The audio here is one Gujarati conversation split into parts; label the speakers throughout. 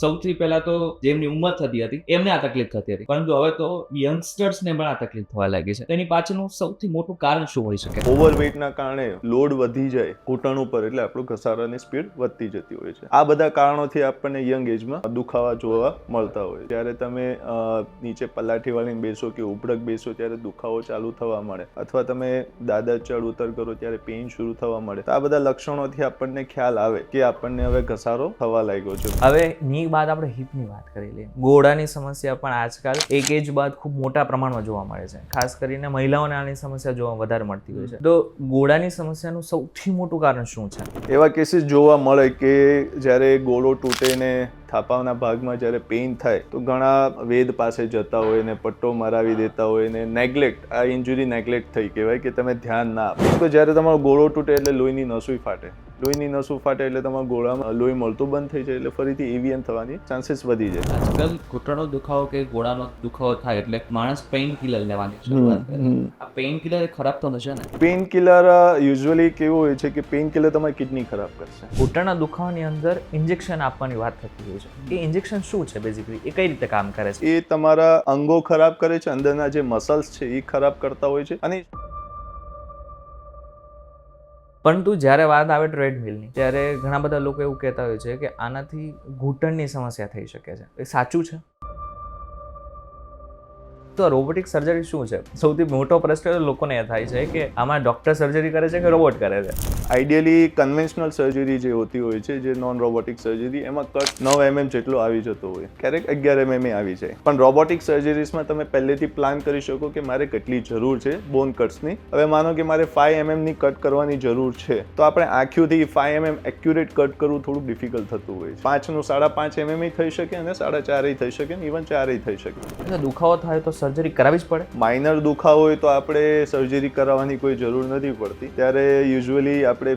Speaker 1: સૌથી પહેલા તો જેમની ઉંમર થતી હતી એમને આ તકલીફ થતી હતી, પરંતુ હવે તો યંગસ્ટર્સને પણ આ તકલીફ થવા લાગી છે. તેની પાછળનું સૌથી મોટું કારણ શું હોઈ શકે?
Speaker 2: ઓવરવેટના કારણે લોડ વધી જાય ઘૂંટણ ઉપર, એટલે આપણું ઘસારાની સ્પીડ વધતી જતી હોય છે. આ બધા કારણોથી આપણને યંગ એજમાં દુખાવા જોવા મળતા હોય. જ્યારે તમે નીચે પલાઠી વાળીને બેસો કે ઉપડક બેસો ત્યારે દુખાવો ચાલુ થવા મળે, અથવા તમે દાદર ચડ ઉતર કરો ત્યારે પેઇન શરૂ થવા મળે. તો આ બધા લક્ષણોથી આપણને ખ્યાલ આવે કે આપણને હવે ઘસારો થવા લાગ્યો છે.
Speaker 3: હવે ની બાદ આપણે હિપની વાત કરી લઈએ. ગોળાની સમસ્યા પણ આજકાલ એક એજ બાદ ખૂબ મોટા પ્રમાણમાં જોવા મળે છે. ખાસ કરીને મહિલાઓને આની સમસ્યા જોવા વધારે મળતી હોય છે. તો ગોળાની સમસ્યાનું સૌથી મોટું કારણ શું છે?
Speaker 2: એવા કેસીસ જોવા મળે કે જ્યારે ગોળો તૂટે ને થાપાના ભાગમાં જ્યારે પેઇન થાય તો ઘણા વેદ પાસે જતા હોય ને પટ્ટો મરાવી દેતા હોય ને નેગ્લેક્ટ, આ ઇન્જુરી નેગ્લેક્ટ થઈ કહેવાય કે તમે ધ્યાન ના આપો. તો જ્યારે તમારો ગોળો તૂટે એટલે લોહીની નસું ફાટે, લોહીની નસું ફાટે એટલે તમારા ગોળામાં લોહી મળતું બંધ થઈ જાય, એટલે ફરીથી એવિયન થવાની ચાન્સીસ વધી જાય.
Speaker 1: આજકાલ ઘૂંટણનો દુખાવો કે ગોળાનો દુખાવો થાય એટલે માણસ પેઇન કિલર લેવાની શરૂઆત કરે. આ પેઇન કિલર ખરાબ તો નથી ને?
Speaker 2: પેઇન કિલર યુઝ્યુઅલી કેવું હોય છે કે પેઇન કિલર તમારી કિડની ખરાબ કરશે.
Speaker 3: ઘૂંટણના દુખાવાની અંદર ઇન્જેક્શન આપવાની વાત થતી હોય છે. એ ઇન્જેક્શન શું છે બેઝિકલી? એ કઈ રીતે કામ કરે છે?
Speaker 2: એ તમારા અંગો ખરાબ કરે છે, અંદરના જે મસલ્સ છે એ ખરાબ કરતા હોય છે. અને
Speaker 3: પરંતુ જ્યારે વાત આવે ટ્રેડમિલની, ત્યારે ઘણા બધા લોકો એવું કહેતા હોય છે કે આનાથી ઘૂંટણની સમસ્યા થઈ શકે છે. એ સાચું છે? તો રોબોટિક સર્જરી શું છે? સૌથી મોટો પ્રશ્ન લોકોને એ થાય છે કે આમાં ડોક્ટર સર્જરી કરે છે કે રોબોટ કરે છે?
Speaker 2: આઈડિયલી કન્વેન્શનલ સર્જરી જે હોતી હોય છે, જે નોન રોબોટિક સર્જરી, એમાં કટ 9 mm જેટલો આવી જતો હોય, ક્યારેક 11 mm આવી જાય. પણ રોબોટિક સર્જરીઝમાં તમે પહેલેથી પ્લાન કરી શકો કે મારે કેટલી જરૂર છે બોન કટ્સની. હવે માનો કે મારે 5 mm ની કટ કરવાની જરૂર છે, તો આપણે આંખ્યુંથી 5 mm એક્યુરેટ કટ કરવું થોડું ડિફિકલ્ટ થતું હોય છે. 5 નું 5.5 mm થઈ શકે અને 4.5 થઈ શકે, ઇવન 4 થઈ શકે.
Speaker 3: દુખાવો થાય તો સર્જરી કરાવવી જ પડે?
Speaker 2: માઇનર દુખાવો હોય તો આપણે સર્જરી કરાવવાની કોઈ જરૂર નથી પડતી. ત્યારે યુઝ્યુઅલી આપણે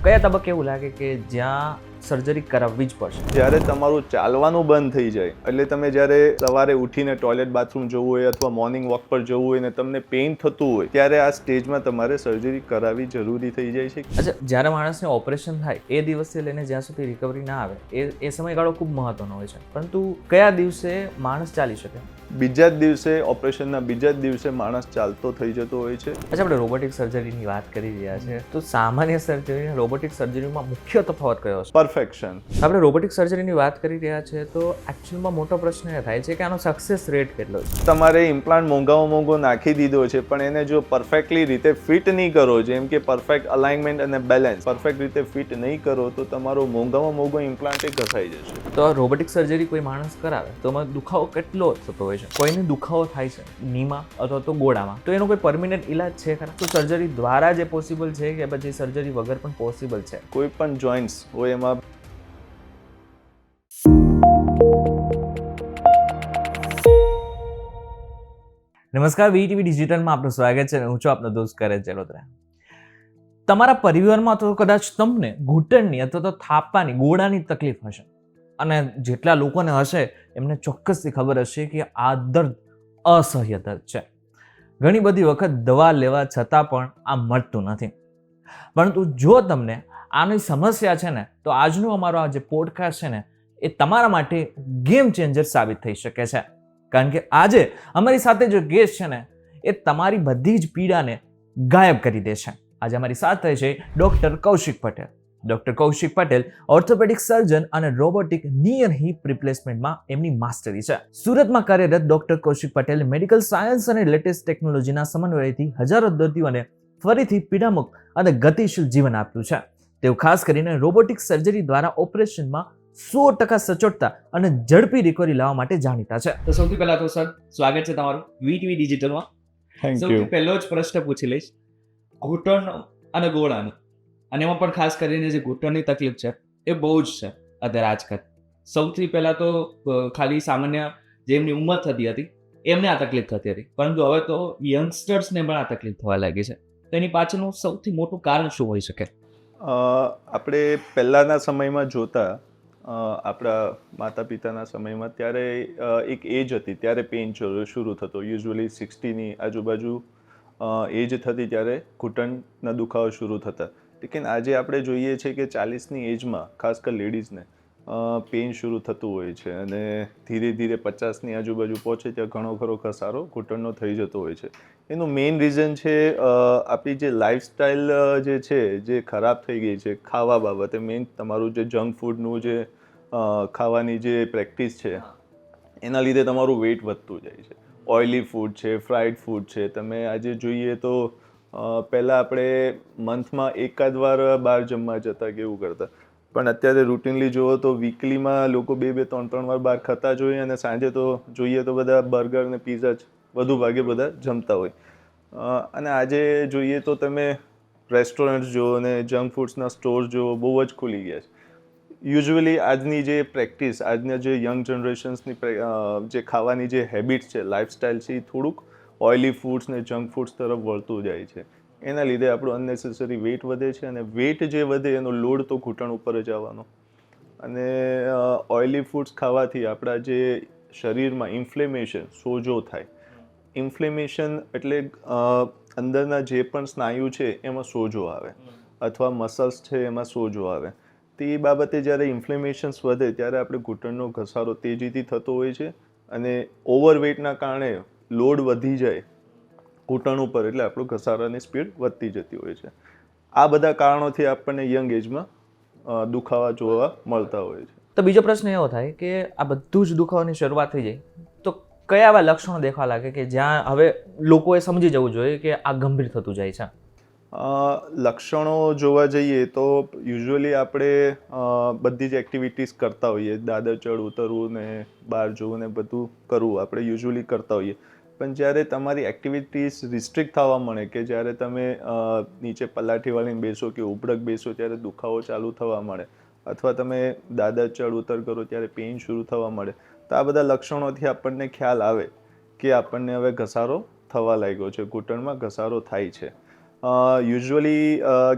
Speaker 3: કયા તબક્કે એવું લાગે કે જ્યાં સર્જરી કરાવવી જ પડશે?
Speaker 2: જ્યારે તમારું ચાલવાનું બંધ થઈ જાય, એટલે તમે જ્યારે સવારે ઉઠીને ટોયલેટ બાથરૂમ જવું હોય અથવા મોર્નિંગ વોક પર જવું હોય ને તમને પેઇન થતું હોય, ત્યારે આ સ્ટેજમાં તમારે સર્જરી કરાવવી જરૂરી થઈ જાય છે.
Speaker 3: અચ્છા, જ્યારે માણસને ઓપરેશન થાય એ દિવસથી લઈને જ્યાં સુધી રિકવરી ના આવે એ સમયગાળો ખૂબ મહત્વનો હોય છે. પરંતુ કયા દિવસે માણસ ચાલી શકે?
Speaker 2: બીજા જ દિવસે, ઓપરેશનના બીજા જ દિવસે માણસ ચાલતો થઈ જતો હોય છે.
Speaker 3: અચ્છા, આપણે રોબોટિક સર્જરીની વાત કરી રહ્યા છે, તો સામાન્ય સર્જરી અને રોબોટિક સર્જરીમાં મુખ્ય તફાવત કયો છે?
Speaker 2: પરફેક્શન.
Speaker 3: આપણે રોબોટિક સર્જરીની વાત કરી રહ્યા છે, તો એકચ્યુઅલમાં મોટો પ્રશ્ન એ થાય છે કે આનો સક્સેસ રેટ કેટલો છે?
Speaker 2: તમારે ઇમ્પ્લાન્ટ મોંઘો નાખી દીધો છે, પણ એને જો પરફેક્ટલી રીતે ફિટ નહીં કરો, જેમ કે પરફેક્ટ અલાઇનમેન્ટ અને બેલેન્સ પરફેક્ટ રીતે ફિટ નહીં કરો, તો તમારો મોંઘો ઇમ્પ્લાન્ટ એ ઘસાઈ જશે.
Speaker 3: તો રોબોટિક સર્જરી કોઈ માણસ કરાવે તો એમાં દુખાવો કેટલો થતો હોય છે? કોઈને દુખાવો થાય છે નીમાં અથવા તો ગોળામાં, તો એનો કોઈ પરમિનન્ટ ઇલાજ છે ખરા? તો સર્જરી દ્વારા જે પોસિબલ છે કે પછી સર્જરી વગર પણ પોસિબલ છે?
Speaker 2: કોઈ પણ જોઇન્ટ્સ હોય એમાં
Speaker 3: નમસ્કાર, વીટીવી ડિજિટલમાં આપનું સ્વાગત છે. હું છું આપનો દોસ્ત કરે ચલોત્રા. તમારા પરિવારમાં તો કદાચ તમને ઘૂંટણની અથવા તો થાપાની, ગોળાની તકલીફ હશે, અને જેટલા લોકોને હશે એમને ચોક્કસથી ખબર હશે કે આ દર્દ અસહ્ય દર્દ છે. ઘણી બધી વખત દવા લેવા છતાં પણ આ મટતું નથી. પરંતુ જો તમને આની સમસ્યા છે ને, તો આજનો અમારો આ જે પોડકાસ્ટ છે ને, એ તમારા માટે ગેમ ચેન્જર સાબિત થઈ શકે છે. કારણ કે આજે અમારી સાથે જો ગેસ્ટ છે ને, એ તમારી બધી જ પીડાને ગાયબ કરી દે છે. આજે અમારી સાથે છે doctor Kaushik Patel. Doctor Kaushik Patel orthopaedic સર્જન અને રોબોટિક ની એન્ડ હિપ રિપ્લેસમેન્ટમાં એમની માસ્ટરી છે. સુરતમાં કાર્યરત doctor Kaushik Patel medical science અને લેટેસ્ટ ટેકનોલોજીના સમન્વયથી હજારો દર્દીઓને ફરીથી પીડામુક્ત અને ગતિશીલ જીવન આપ્યું છે. તેઓ ખાસ કરીને રોબોટિક સર્જરી દ્વારા ઓપરેશનમાં 100% સચોટતા અને ઝડપી રિકવરી લાવવા માટે જાણીતા છે.
Speaker 1: તો સૌથી પહેલા તો સર, સ્વાગત છે તમારું વીટીવી ડિજિટલમાં.
Speaker 2: Thank you.
Speaker 1: સૌથી પહેલો જ પ્રશ્ન પૂછી લઈશ ઘૂંટણ અને ગોળાનો, અને એમાં પણ ખાસ કરીને જે ઘૂંટણની તકલીફ છે એ બહુ જ છે અત્યારે આજકાલ. સૌથી પહેલા તો ખાલી સામાન્ય જેમની ઉંમર થતી હતી એમને આ તકલીફ થતી હતી, પરંતુ હવે તો યંગસ્ટર્સને પણ આ તકલીફ થવા લાગી છે. તેની પાછળનું સૌથી મોટું કારણ શું હોઈ શકે?
Speaker 2: આપણે પહેલાંના સમયમાં જોતા, આપણા માતા પિતાના સમયમાં, ત્યારે એક એજ હતી ત્યારે પેઇન શરૂ થતો. યુઝ્યુઅલી 60ની આજુબાજુ એજ થતી ત્યારે ઘૂંટણના દુખાવા શરૂ થતા. લેકિન આજે આપણે જોઈએ છીએ કે 40ની એજમાં ખાસ કર લેડીઝને પેઇન શરૂ થતું હોય છે અને ધીરે ધીરે 50ની આજુબાજુ પહોંચે ત્યાં ઘણો ખરો ઘસારો ઘૂંટણનો થઈ જતો હોય છે. એનું મેઇન રીઝન છે આપણી જે લાઈફસ્ટાઈલ જે છે જે ખરાબ થઈ ગઈ છે ખાવા બાબતે. મેઇન તમારું જે જંક ફૂડનું જે ખાવાની જે પ્રેક્ટિસ છે એના લીધે તમારું વેઇટ વધતું જાય છે. ઓઇલી ફૂડ છે, ફ્રાઈડ ફૂડ છે. તમે આજે જોઈએ તો પહેલાં આપણે મંથમાં એકાદ વાર બહાર જમવા જતા કે એવું કરતા, પણ અત્યારે રૂટીનલી જુઓ તો વીકલીમાં લોકો 2-3 વાર બહાર ખાતા જોઈએ અને સાંજે તો જોઈએ તો બધા બર્ગર ને પીઝા જ વધુ ભાગે બધા જમતા હોય. અને આજે જોઈએ તો તમે રેસ્ટોરન્ટ જુઓ ને જંક ફૂડ્સના સ્ટોર જુઓ બહુ જ ખુલી ગયા છે. યુઝ્યુઅલી આજની જે પ્રેક્ટિસ, આજના જે યંગ જનરેશન્સની જે ખાવાની જે હેબિટ્સ છે, લાઈફસ્ટાઈલ છે, એ થોડુંક ઓઇલી ફૂડ્સ ને જંક ફૂડ્સ તરફ વળતું જાય છે. એના લીધે આપણું અનનેસેસરી વેઇટ વધે છે અને વેઇટ જે વધે એનો લોડ તો ઘૂંટણ ઉપર જ આવવાનો. અને ઓઇલી ફૂડ્સ ખાવાથી આપણા જે શરીરમાં ઇન્ફ્લેમેશન, સોજો થાય. ઇન્ફ્લેમેશન એટલે અંદરના જે પણ સ્નાયુ છે એમાં સોજો આવે અથવા મસલ્સ છે એમાં સોજો આવે. તે બાબતે જ્યારે ઇન્ફ્લેમેશન્સ વધે ત્યારે આપણે ઘૂંટણનો ઘસારો તેજીથી થતો હોય છે અને ઓવરવેટના કારણે લોડ વધી જાય ઘૂંટણ ઉપર એટલે આપણું ઘસારાની સ્પીડ વધતી જતી હોય છે. આ બધા કારણોથી આપણને યંગ એજમાં દુખાવા જોવા મળતા હોય છે.
Speaker 3: તો બીજો પ્રશ્ન એવો થાય કે આ બધું જ દુખાવાની શરૂઆત થઈ જાય તો કયા એવા લક્ષણો દેખવા લાગે કે જ્યાં હવે લોકોએ સમજી જવું જોઈએ કે આ ગંભીર થતું જાય છે?
Speaker 2: લક્ષણો જોવા જઈએ તો યુઝ્યુઅલી આપણે બધી જ એક્ટિવિટીઝ કરતા હોઈએ, દાદર ચડ ઉતરવું ને બહાર જવું ને બધું કરવું આપણે યુઝ્યુઅલી કરતા હોઈએ. પણ જ્યારે તમારી એક્ટિવિટીઝ રિસ્ટ્રિક્ટ થવા મળે કે જ્યારે તમે નીચે પલાઠી વાળીને બેસો કે ઉબળક બેસો ત્યારે દુખાવો ચાલુ થવા મળે અથવા તમે દાદર ચડ ઉતર કરો ત્યારે પેઇન શરૂ થવા મળે, તો આ બધા લક્ષણોથી આપણને ખ્યાલ આવે કે આપણને હવે ઘસારો થવા લાગ્યો છે, ઘૂંટણમાં ઘસારો થાય છે. યુઝ્યુઅલી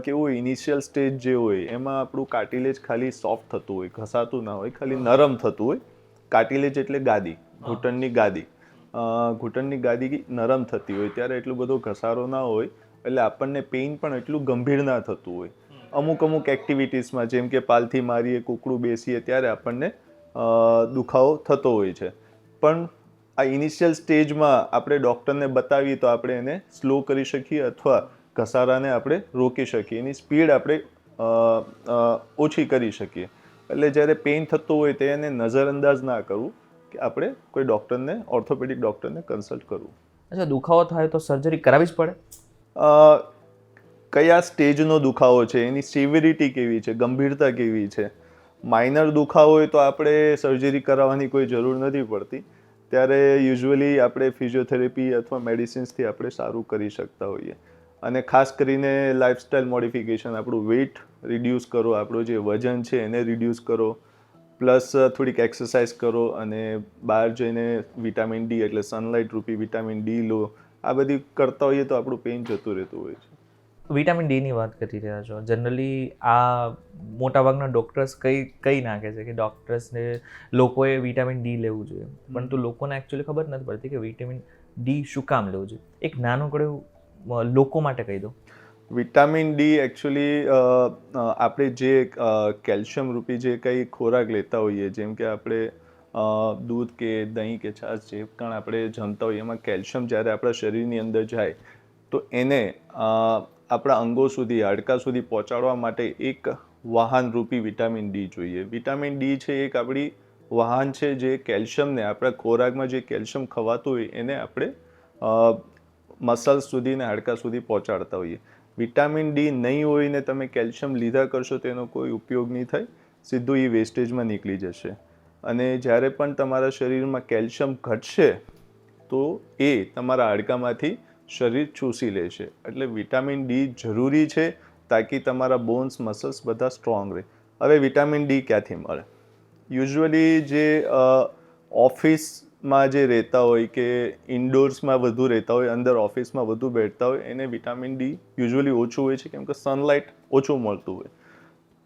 Speaker 2: કેવું હોય, ઇનિશિયલ સ્ટેજ જે હોય એમાં આપણું કાર્ટિલેજ ખાલી સોફ્ટ થતું હોય, ઘસાતું ના હોય, ખાલી નરમ થતું હોય. કાર્ટિલેજ એટલે ગાદી, ઘૂંટણની ગાદી. ઘૂંટણની ગાદી નરમ થતી હોય ત્યારે એટલો બધો ઘસારો ના હોય એટલે આપણને પેઇન પણ એટલું ગંભીર ના થતું હોય. અમુક એક્ટિવિટીઝમાં જેમ કે પાલથી મારીએ, કૂકડું બેસીએ ત્યારે આપણને દુખાવો થતો હોય છે. પણ આ ઇનિશિયલ સ્ટેજમાં આપણે ડૉક્ટરને બતાવીએ તો આપણે એને સ્લો કરી શકીએ અથવા ઘસારાને આપણે રોકી શકીએ, એની સ્પીડ આપણે ઓછી કરી શકીએ. એટલે જ્યારે પેઇન થતું હોય તો એને નજરઅંદાજ ના કરવું કે આપણે કોઈ ડૉક્ટરને, ઓર્થોપેડિક ડૉક્ટરને કન્સલ્ટ કરવું.
Speaker 3: અચ્છા, દુખાવો થાય તો સર્જરી કરાવવી જ પડે?
Speaker 2: કયા સ્ટેજનો દુખાવો છે, એની સિવિરિટી કેવી છે, ગંભીરતા કેવી છે. માઇનર દુખાવો હોય તો આપણે સર્જરી કરાવવાની કોઈ જરૂર નથી પડતી. ત્યારે યુઝ્યુઅલી આપણે ફિઝિયોથેરાપી અથવા મેડિસિન્સથી આપણે સારું કરી શકતા હોઈએ. અને ખાસ કરીને લાઈફસ્ટાઈલ મોડિફિકેશન, આપણું વેઇટ રિડ્યુસ કરો, આપણું જે વજન છે એને રિડ્યુસ કરો, પ્લસ થોડીક એક્સરસાઇઝ કરો અને બહાર જઈને વિટામિન ડી એટલે સનલાઇટ રૂપી વિટામિન ડી લો. આ બધી કરતા હોઈએ તો આપણું પેઇન જતું રહેતું હોય છે.
Speaker 3: વિટામિન ડીની વાત કરી રહ્યા છો. જનરલી આ મોટાભાગના ડૉક્ટર્સ કઈ નાખે છે કે ડૉક્ટર્સને લોકોએ વિટામિન ડી લેવું જોઈએ, પરંતુ લોકોને એકચ્યુઅલી ખબર નથી પડતી કે વિટામિન ડી શું કામ લેવું જોઈએ. એક નાનકડું લોકો માટે કહી દો.
Speaker 2: વિટામિન ડી એકચ્યુઅલી આપણે જે કેલ્શિયમ રૂપી જે કંઈ ખોરાક લેતા હોઈએ, જેમ કે આપણે દૂધ કે દહીં કે છાશ જે પણ આપણે જમતા હોઈએ એમાં કેલ્શિયમ જ્યારે આપણા શરીરની અંદર જાય તો એને આપણા અંગો સુધી, હાડકાં સુધી પહોંચાડવા માટે એક વાહન રૂપી વિટામિન ડી જોઈએ. વિટામિન ડી છે એક આપણી વાહન છે જે કેલ્શિયમને, આપણા ખોરાકમાં જે કેલ્શિયમ ખવાતું હોય એને આપણે મસલ્સ સુધી ને હાડકાં સુધી પહોંચાડતા હોઈએ. વિટામિન ડી નહીં હોય ને તમે કેલ્શિયમ લીધા કરશો તો એનો કોઈ ઉપયોગ નહીં થાય, સીધું એ વેસ્ટેજમાં નીકળી જશે. અને જ્યારે પણ તમારા શરીરમાં કેલ્શિયમ ઘટશે તો એ તમારા હાડકામાંથી શરીર ચૂસી લેશે. એટલે વિટામિન ડી જરૂરી છે તાકી તમારા બોન્સ, મસલ્સ બધા સ્ટ્રોંગ રહે. હવે વિટામિન ડી ક્યાંથી મળે? યુઝ્યુઅલી જે ઓફિસમાં જે રહેતા હોય કે ઇન્ડોર્સમાં વધુ રહેતા હોય, અંદર ઓફિસમાં વધુ બેઠતા હોય એને વિટામિન ડી યુઝ્યુઅલી ઓછું હોય છે કેમ કે સનલાઇટ ઓછું મળતું હોય.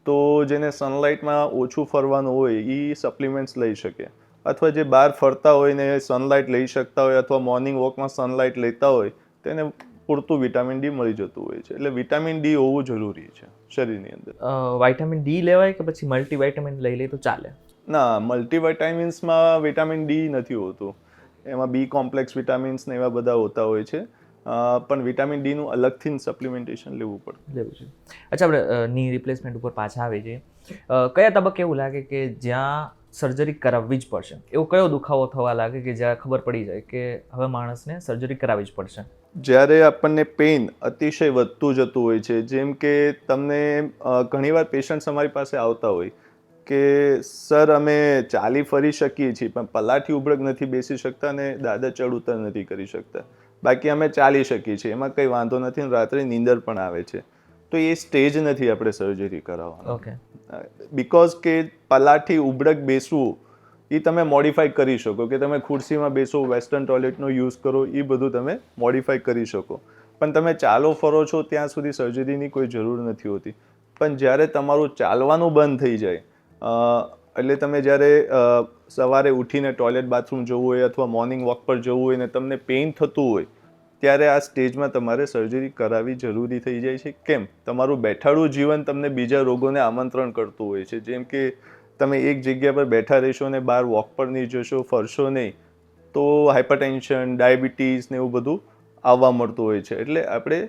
Speaker 2: તો જેને સનલાઇટમાં ઓછું ફરવાનું હોય એ સપ્લિમેન્ટ્સ લઈ શકે, અથવા જે બહાર ફરતા હોય ને સનલાઇટ લઈ શકતા હોય અથવા મોર્નિંગ વોકમાં સનલાઇટ લેતા હોય તેને પૂરતું વિટામિન ડી મળી જતું હોય છે. એટલે વિટામિન ડી હોવું જરૂરી છે શરીરની અંદર.
Speaker 3: વિટામિન ડી લેવાય કે પછી મલ્ટીવિટામિન લઈ લે તો ચાલે?
Speaker 2: ના, મલ્ટીવિટામિન્સમાં વિટામિન ડી નથી હોતું. એમાં બી કોમ્પ્લેક્સ વિટામિન્સ ને એવા બધા હોતા હોય છે. પણ વિટામિન ડીનું અલગથી સપ્લિમેન્ટેશન લેવું પડે.
Speaker 3: લેવું છે. અચ્છા, આપણે ની રિપ્લેસમેન્ટ ઉપર પાછા આવી જઈએ. કયા તબક્કે એવું લાગે કે જ્યાં સર્જરી કરાવવી જ પડશે? એવો કયો દુખાવો થવા લાગે કે જ્યાં ખબર પડી જાય કે હવે માણસને સર્જરી કરાવવી જ પડશે?
Speaker 2: જ્યારે આપણને પેઇન અતિશય વધતું જતું હોય છે, જેમ કે તમને ઘણીવાર પેશન્ટ્સ અમારી પાસે આવતા હોય કે સર અમે ચાલી ફરી શકીએ છીએ પણ પલાઠી ઉબળક નથી બેસી શકતા અને દાદર ચડ ઉતર નથી કરી શકતા, બાકી અમે ચાલી શકીએ છીએ, એમાં કંઈ વાંધો નથી અને રાત્રે નીંદર પણ આવે છે. તો એ સ્ટેજ નથી આપણે સર્જરી કરાવવાનો.
Speaker 3: ઓકે.
Speaker 2: બિકોઝ કે પલાઠી ઉબળક બેસવું એ તમે મોડિફાઈ કરી શકો કે તમે ખુરશીમાં બેસો, વેસ્ટર્ન ટોયલેટનો યુઝ કરો, એ બધું તમે મોડિફાઈ કરી શકો. પણ તમે ચાલો ફરો છો ત્યાં સુધી સર્જરીની કોઈ જરૂર નથી હોતી. પણ જ્યારે તમારું ચાલવાનું બંધ થઈ જાય, એટલે તમે જ્યારે સવારે ઉઠીને ટોયલેટ બાથરૂમ જવું હોય અથવા મોર્નિંગ વોક પર જવું હોય ને તમને પેઇન થતું હોય, ત્યારે આ સ્ટેજમાં તમારે સર્જરી કરાવવી જરૂરી થઈ જાય છે. કેમ? તમારું બેઠાડું જીવન તમને બીજા રોગોને આમંત્રણ કરતું હોય છે. જેમ કે તમે એક જગ્યા પર બેઠા રહેશો ને બહાર વોક પર નહીં જશો, ફરશો નહીં, તો હાઇપરટેન્શન, ડાયાબિટીસ ને એવું બધું આવવા મળતું હોય છે. એટલે આપણે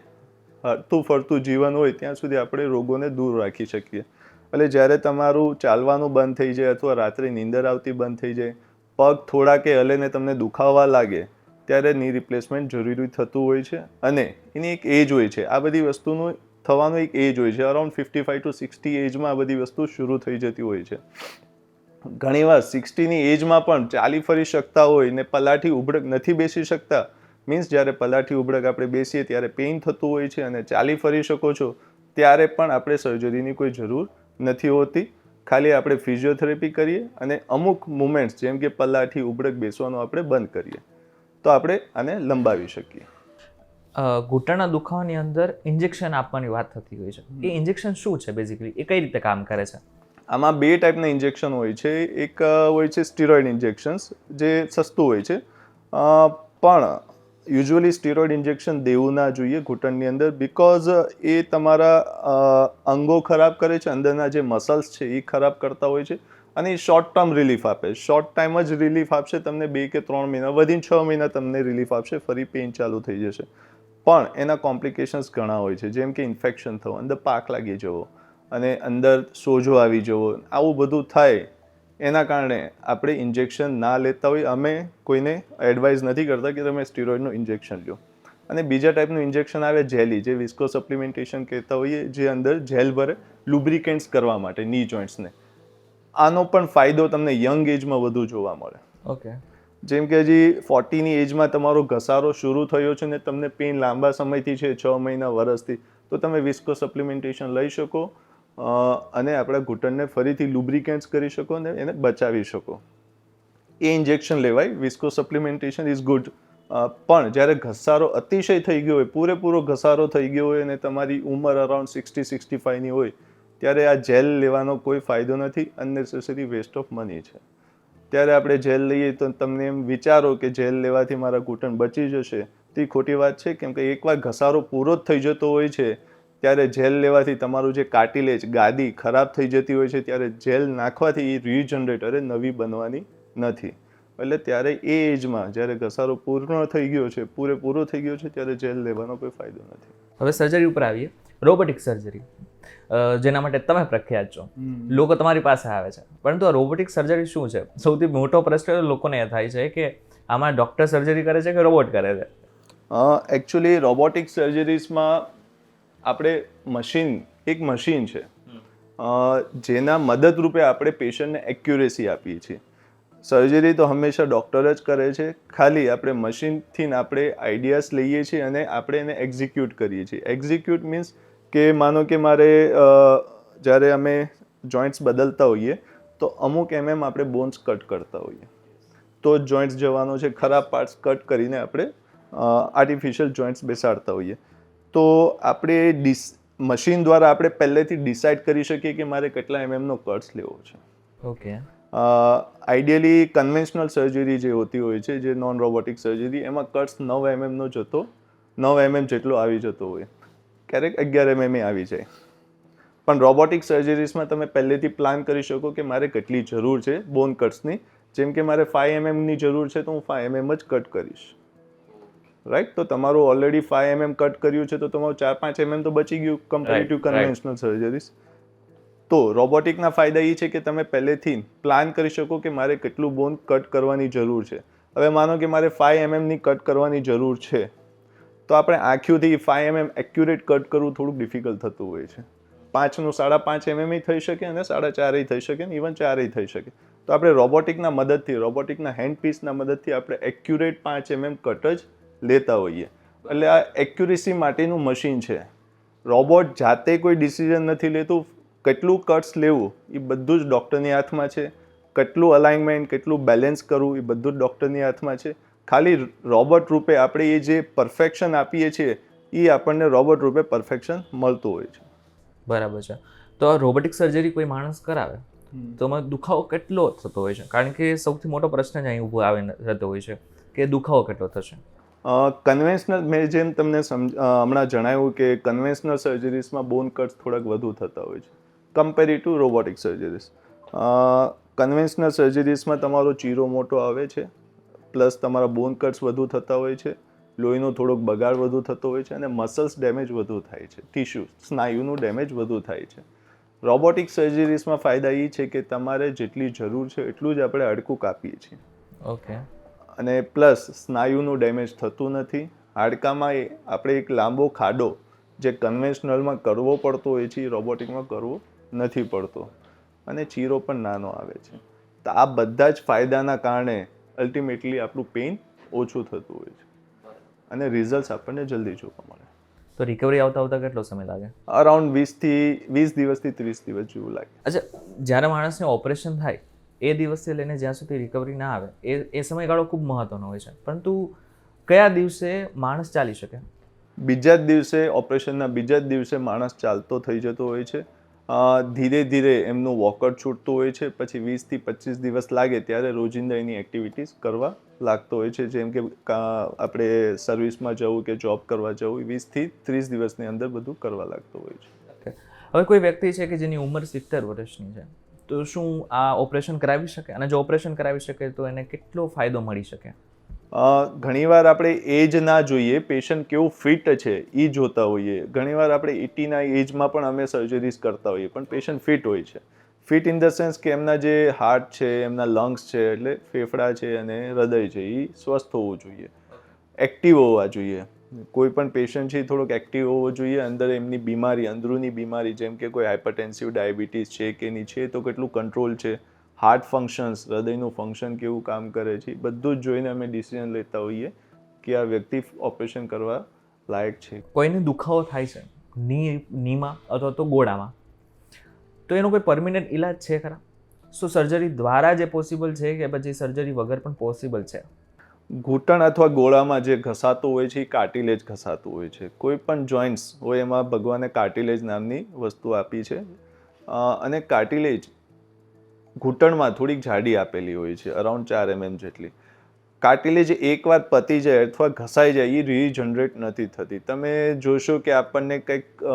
Speaker 2: હરતું ફરતું જીવન હોય ત્યાં સુધી આપણે રોગોને દૂર રાખી શકીએ. એટલે જ્યારે તમારું ચાલવાનું બંધ થઈ જાય અથવા રાત્રે નીંદર આવતી બંધ થઈ જાય, પગ થોડા કે હલે ને તમને દુખાવા લાગે, ત્યારે ની રિપ્લેસમેન્ટ જરૂરી થતું હોય છે. અને એની એક એજ હોય છે. આ બધી વસ્તુનું થવાનું એક એજ હોય છે. અરાઉન્ડ 55 to 60 એજમાં આ બધી વસ્તુ શરૂ થઈ જતી હોય છે. ઘણીવાર 60ની એજમાં પણ ચાલી ફરી શકતા હોય ને પલાઠી ઉબળક નથી બેસી શકતા, મીન્સ જ્યારે પલાઠી ઉબળક આપણે બેસીએ ત્યારે પેઇન થતું હોય છે અને ચાલી ફરી શકો છો, ત્યારે પણ આપણે સર્જરીની કોઈ જરૂર નથી હોતી. ખાલી આપણે ફિઝિયોથેરાપી કરીએ અને અમુક મુમેન્ટ્સ જેમ કે પલાઠી ઉબળક બેસવાનું આપણે બંધ કરીએ તો આપણે આને લંબાવી શકીએ.
Speaker 3: ઘૂંટણના દુખાવાની અંદર ઇન્જેક્શન આપવાની વાત થતી હોય છે. એ ઇન્જેક્શન શું છે બેઝિકલી? એ કઈ રીતે કામ કરે છે?
Speaker 2: આમાં બે ટાઈપના ઇન્જેક્શન હોય છે. એક હોય છે સ્ટીરોઇડ ઇન્જેક્શન્સ, જે સસ્તું હોય છે, પણ યુઝ્યુઅલી સ્ટીરોઇડ ઇન્જેક્શન દેવું ના જોઈએ ઘૂંટણની અંદર, બિકોઝ એ તમારા અંગો ખરાબ કરે છે, અંદરના જે મસલ્સ છે એ ખરાબ કરતા હોય છે અને એ શોર્ટ ટર્મ રિલીફ આપે. શોર્ટ ટાઈમ જ રિલીફ આપશે તમને, 2 કે 3 મહિના, વધીને 6 મહિના તમને રિલીફ આપશે, ફરી પેઇન ચાલુ થઈ જશે. પણ એના કોમ્પ્લિકેશન્સ ઘણા હોય છે, જેમ કે ઇન્ફેક્શન થવું, અંદર પાક લાગી જવો અને અંદર સોજો આવી જવો, આવું બધું થાય. એના કારણે આપણે ઇન્જેક્શન ના લેતા હોય. અમે કોઈને એડવાઇઝ નથી કરતા કે તમે સ્ટીરોઇડનું ઇન્જેક્શન લો. અને બીજા ટાઈપનું ઇન્જેક્શન આવે જેલી, જે વિસ્કો સપ્લિમેન્ટેશન કહેતા હોઈએ, જે અંદર જેલ ભરે લુબ્રિકેન્ટ્સ કરવા માટે ની જોઈન્ટ્સને. આનો પણ ફાયદો તમને યંગ એજમાં વધુ જોવા મળે.
Speaker 3: ઓકે.
Speaker 2: જેમ કે હજી 40ની એજમાં તમારો ઘસારો શરૂ થયો છે ને તમને પેઇન લાંબા સમયથી છે, 6 મહિના, વર્ષથી, તો તમે વિસ્કો સપ્લિમેન્ટેશન લઈ શકો અને આપણા ઘૂંટણને ફરીથી લુબ્રિકેન્ટ્સ કરી શકો અને એને બચાવી શકો. એ ઇન્જેક્શન લેવાય. Viscosupplementation is good. પણ જ્યારે ઘસારો અતિશય થઈ ગયો હોય, પૂરેપૂરો ઘસારો થઈ ગયો હોય અને તમારી ઉંમર અરાઉન્ડ 60-65ની હોય, ત્યારે આ જેલ લેવાનો કોઈ ફાયદો નથી. અનનેસેસરી વેસ્ટ ઓફ મની છે. ત્યારે આપણે જેલ લઈએ તો તમને એમ વિચારો કે જેલ લેવાથી મારા ઘૂંટણ બચી જશે, તો એ ખોટી વાત છે. કેમ કે એકવાર ઘસારો પૂરો જ થઈ જતો હોય છે, ત્યારે જેલ લેવાથી તમારું જે કાર્ટિલેજ, ગાદી ખરાબ થઈ જતી હોય છે, ત્યારે જેલ નાખવાથી એ રીજનરેટ, નવી બનવાની નથી. એટલે ત્યારે એ એજમાં જ્યારે ઘસારો પૂર્ણ થઈ ગયો છે, પૂરેપૂરો થઈ ગયો છે, ત્યારે જેલ લેવાનો કોઈ ફાયદો નથી.
Speaker 3: હવે સર્જરી ઉપર આવીએ. રોબોટિક સર્જરી, જેના માટે તમે પ્રખ્યાત છો, લોકો તમારી પાસે આવે છે, પરંતુ આ રોબોટિક સર્જરી શું છે? સૌથી મોટો પ્રશ્ન લોકોને એ થાય છે કે આમાં ડોક્ટર સર્જરી કરે છે કે રોબોટ કરે છે?
Speaker 2: એકચ્યુઅલી રોબોટિક સર્જરીઝમાં આપણે એક મશીન છે જેના મદદરૂપે આપણે પેશન્ટને એક્યુરેસી આપીએ છીએ. સર્જરી તો હંમેશા ડૉક્ટર જ કરે છે. ખાલી આપણે મશીનથી આપણે આઈડિયાઝ લઈએ છીએ અને આપણે એને એક્ઝિક્યુટ કરીએ છીએ. એક્ઝિક્યુટ મીન્સ કે માનો કે મારે જ્યારે અમે જોઈન્ટ્સ બદલતા હોઈએ તો અમુક આપણે બોન્સ કટ કરતા હોઈએ, તો જ જોઈન્ટ્સ જવાનો છે. ખરાબ પાર્ટ્સ કટ કરીને આપણે આર્ટિફિશિયલ જોઈન્ટ્સ બેસાડતા હોઈએ. તો આપણે મશીન દ્વારા આપણે પહેલેથી ડિસાઇડ કરી શકીએ કે મારે કેટલા એમએમનો કટ્સ લેવો છે.
Speaker 3: ઓકે.
Speaker 2: આઈડિયલી કન્વેન્શનલ સર્જરી જે હોતી હોય છે, જે નોન રોબોટિક સર્જરી, એમાં કટ્સ 9 એમએમનો જતો 9 જેટલો આવી જતો હોય, ક્યારેક 11 આવી જાય. પણ રોબોટિક સર્જરીઝમાં તમે પહેલેથી પ્લાન કરી શકો કે મારે કેટલી જરૂર છે બોન કટ્સની. જેમ કે મારે 5 ની જરૂર છે તો હું 5 જ કટ કરીશ, રાઈટ. તો તમારું ઓલરેડી 5 કટ કર્યું છે તો તમારું 4-5 તો બચી ગયું કમ્પેરેટિવ કન્વેન્શનલ સર્જરીઝ. તો રોબોટિકના ફાયદા એ છે કે તમે પહેલેથી પ્લાન કરી શકો કે મારે કેટલું બોન કટ કરવાની જરૂર છે. હવે માનો કે મારે 5 ની કટ કરવાની જરૂર છે, તો આપણે આંખોથી 5 એક્યુરેટ કટ કરવું થોડુંક ડિફિકલ્ટ થતું હોય છે. 5નું 5.5 થઈ શકે અને 4.5 થઈ શકે ને ઇવન 4 થઈ શકે. તો આપણે રોબોટિકના મદદથી, રોબોટિકના હેન્ડ પીસના મદદથી આપણે એક્યુરેટ 5 કટ જ લેતા હોઈએ. એટલે આ એક્યુરેસી માટેનું મશીન છે. રોબોટ જાતે કોઈ ડિસિઝન નથી લેતું. કેટલું કટ્સ લેવું એ બધું જ ડૉક્ટરની હાથમાં છે. કેટલું અલાઇનમેન્ટ, કેટલું બેલેન્સ કરવું એ બધું જ ડૉક્ટરની હાથમાં છે. ખાલી રોબોટ રૂપે આપણે એ જે પરફેક્શન આપીએ છીએ એ આપણને રોબોટ રૂપે પરફેક્શન મળતું હોય છે.
Speaker 3: બરાબર છે. તો રોબોટિક સર્જરી કોઈ માણસ કરાવે તો એમાં દુખાવો કેટલો થતો હોય છે? કારણ કે સૌથી મોટો પ્રશ્ન જ અહીં ઊભો આવે રહેતો હોય છે કે દુખાવો કેટલો થશે.
Speaker 2: કન્વેન્શનલ, મેં જેમ તમને હમણાં જણાવ્યું કે કન્વેન્શનલ સર્જરીઝમાં બોન કટ્સ થોડાક વધુ થતા હોય છે કમ્પેરી ટુ રોબોટિક સર્જરીઝ. કન્વેન્શનલ સર્જરીઝમાં તમારો ચીરો મોટો આવે છે, પ્લસ તમારા બોન કટ્સ વધુ થતા હોય છે, લોહીનો થોડોક બગાડ વધુ થતો હોય છે અને મસલ્સ ડેમેજ વધુ થાય છે, ટિશ્યુ સ્નાયુનું ડેમેજ વધુ થાય છે. રોબોટિક સર્જરીઝમાં ફાયદા એ છે કે તમારે જેટલી જરૂર છે એટલું જ આપણે હાડકું કાપીએ છીએ.
Speaker 3: ઓકે.
Speaker 2: અને પ્લસ સ્નાયુનું ડેમેજ થતું નથી. હાડકામાં આપણે એક લાંબો ખાડો જે કન્વેન્શનલમાં કરવો પડતો હોય છે એ રોબોટિકમાં કરવો નથી પડતો અને ચીરો પણ નાનો આવે છે. તો આ બધા જ ફાયદાના કારણે અલ્ટિમેટલી આપણું પેઇન ઓછું થતું હોય છે અને રિઝલ્ટ આપણને જલ્દી જોવા મળે.
Speaker 3: તો રિકવરી આવતા કેટલો સમય લાગે?
Speaker 2: અરાઉન્ડ 20 દિવસથી 30 દિવસ જેવું લાગે.
Speaker 3: અચ્છા, જ્યારે માણસને ઓપરેશન થાય એ દિવસથી લઈને જ્યાં સુધી રિકવરી ના આવે એ સમયગાળો ખૂબ મહત્વનો હોય છે, પરંતુ કયા દિવસે માણસ ચાલી શકે?
Speaker 2: બીજા જ દિવસે, ઓપરેશનના બીજા જ દિવસે માણસ ચાલતો થઈ જતો હોય છે. ધીરે ધીરે એમનું વોકઆઉટ છૂટતું હોય છે. પછી 20 થી 25 દિવસ લાગે ત્યારે રોજિંદા એની એક્ટિવિટીઝ કરવા લાગતો હોય છે. જેમ કે આપણે સર્વિસમાં જવું કે જોબ કરવા જવું, 20 થી 30 દિવસની અંદર બધું કરવા લાગતો હોય છે.
Speaker 3: હવે કોઈ વ્યક્તિ છે કે જેની ઉંમર 70 વર્ષની છે, તો શું આ ઓપરેશન કરાવી શકે? અને જો ઓપરેશન કરાવી શકે તો એને કેટલો ફાયદો મળી શકે?
Speaker 2: ઘણીવાર આપણે એજ ના જોઈએ, પેશન્ટ કેવું ફિટ છે એ જોતા હોઈએ. ઘણીવાર આપણે 80ના એજમાં પણ અમે સર્જરીઝ કરતા હોઈએ પણ પેશન્ટ ફિટ હોય છે. ફિટ ઇન ધ સેન્સ કે એમના જે હાર્ટ છે, એમના લંગ્સ છે, એટલે ફેફડા છે અને હૃદય છે એ સ્વસ્થ હોવું જોઈએ, એક્ટિવ હોવા જોઈએ. કોઈ પણ પેશન્ટ છે એ થોડોક એક્ટિવ હોવો જોઈએ. અંદર એમની બીમારી, અંદરૂની બીમારી જેમ કે કોઈ હાઇપરટેન્સિવ ડાયાબિટીસ છે કે એની છે તો કેટલું કંટ્રોલ છે, હાર્ટ ફંક્શન્સ, હૃદયનું ફંક્શન કેવું કામ કરે છે, બધું જ જોઈને અમે ડિસિઝન લેતા હોઈએ કે આ વ્યક્તિ ઓપરેશન કરવા લાયક છે.
Speaker 3: કોઈને દુખાવો થાય છે નીમાં અથવા તો ગોળામાં, તો એનો કોઈ પરમિનન્ટ ઇલાજ છે ખરા? શું સર્જરી દ્વારા જે પોસિબલ છે કે પછી સર્જરી વગર પણ પોસિબલ છે?
Speaker 2: ઘૂંટણ અથવા ગોળામાં જે ઘસાતું હોય છે એ કાર્ટિલેજ ઘસાતું હોય છે. કોઈ પણ જોઇન્ટ્સ હોય એમાં ભગવાને કાર્ટિલેજ નામની વસ્તુ આપી છે અને કાર્ટિલેજ ઘૂંટણમાં થોડીક જાડી આપેલી હોય છે, અરાઉન્ડ 4 જેટલી. કાર્ટિલેજ એકવાર પતી જાય અથવા ઘસાઈ જાય એ રીજનરેટ નથી થતી. તમે જોશો કે આપણને કંઈક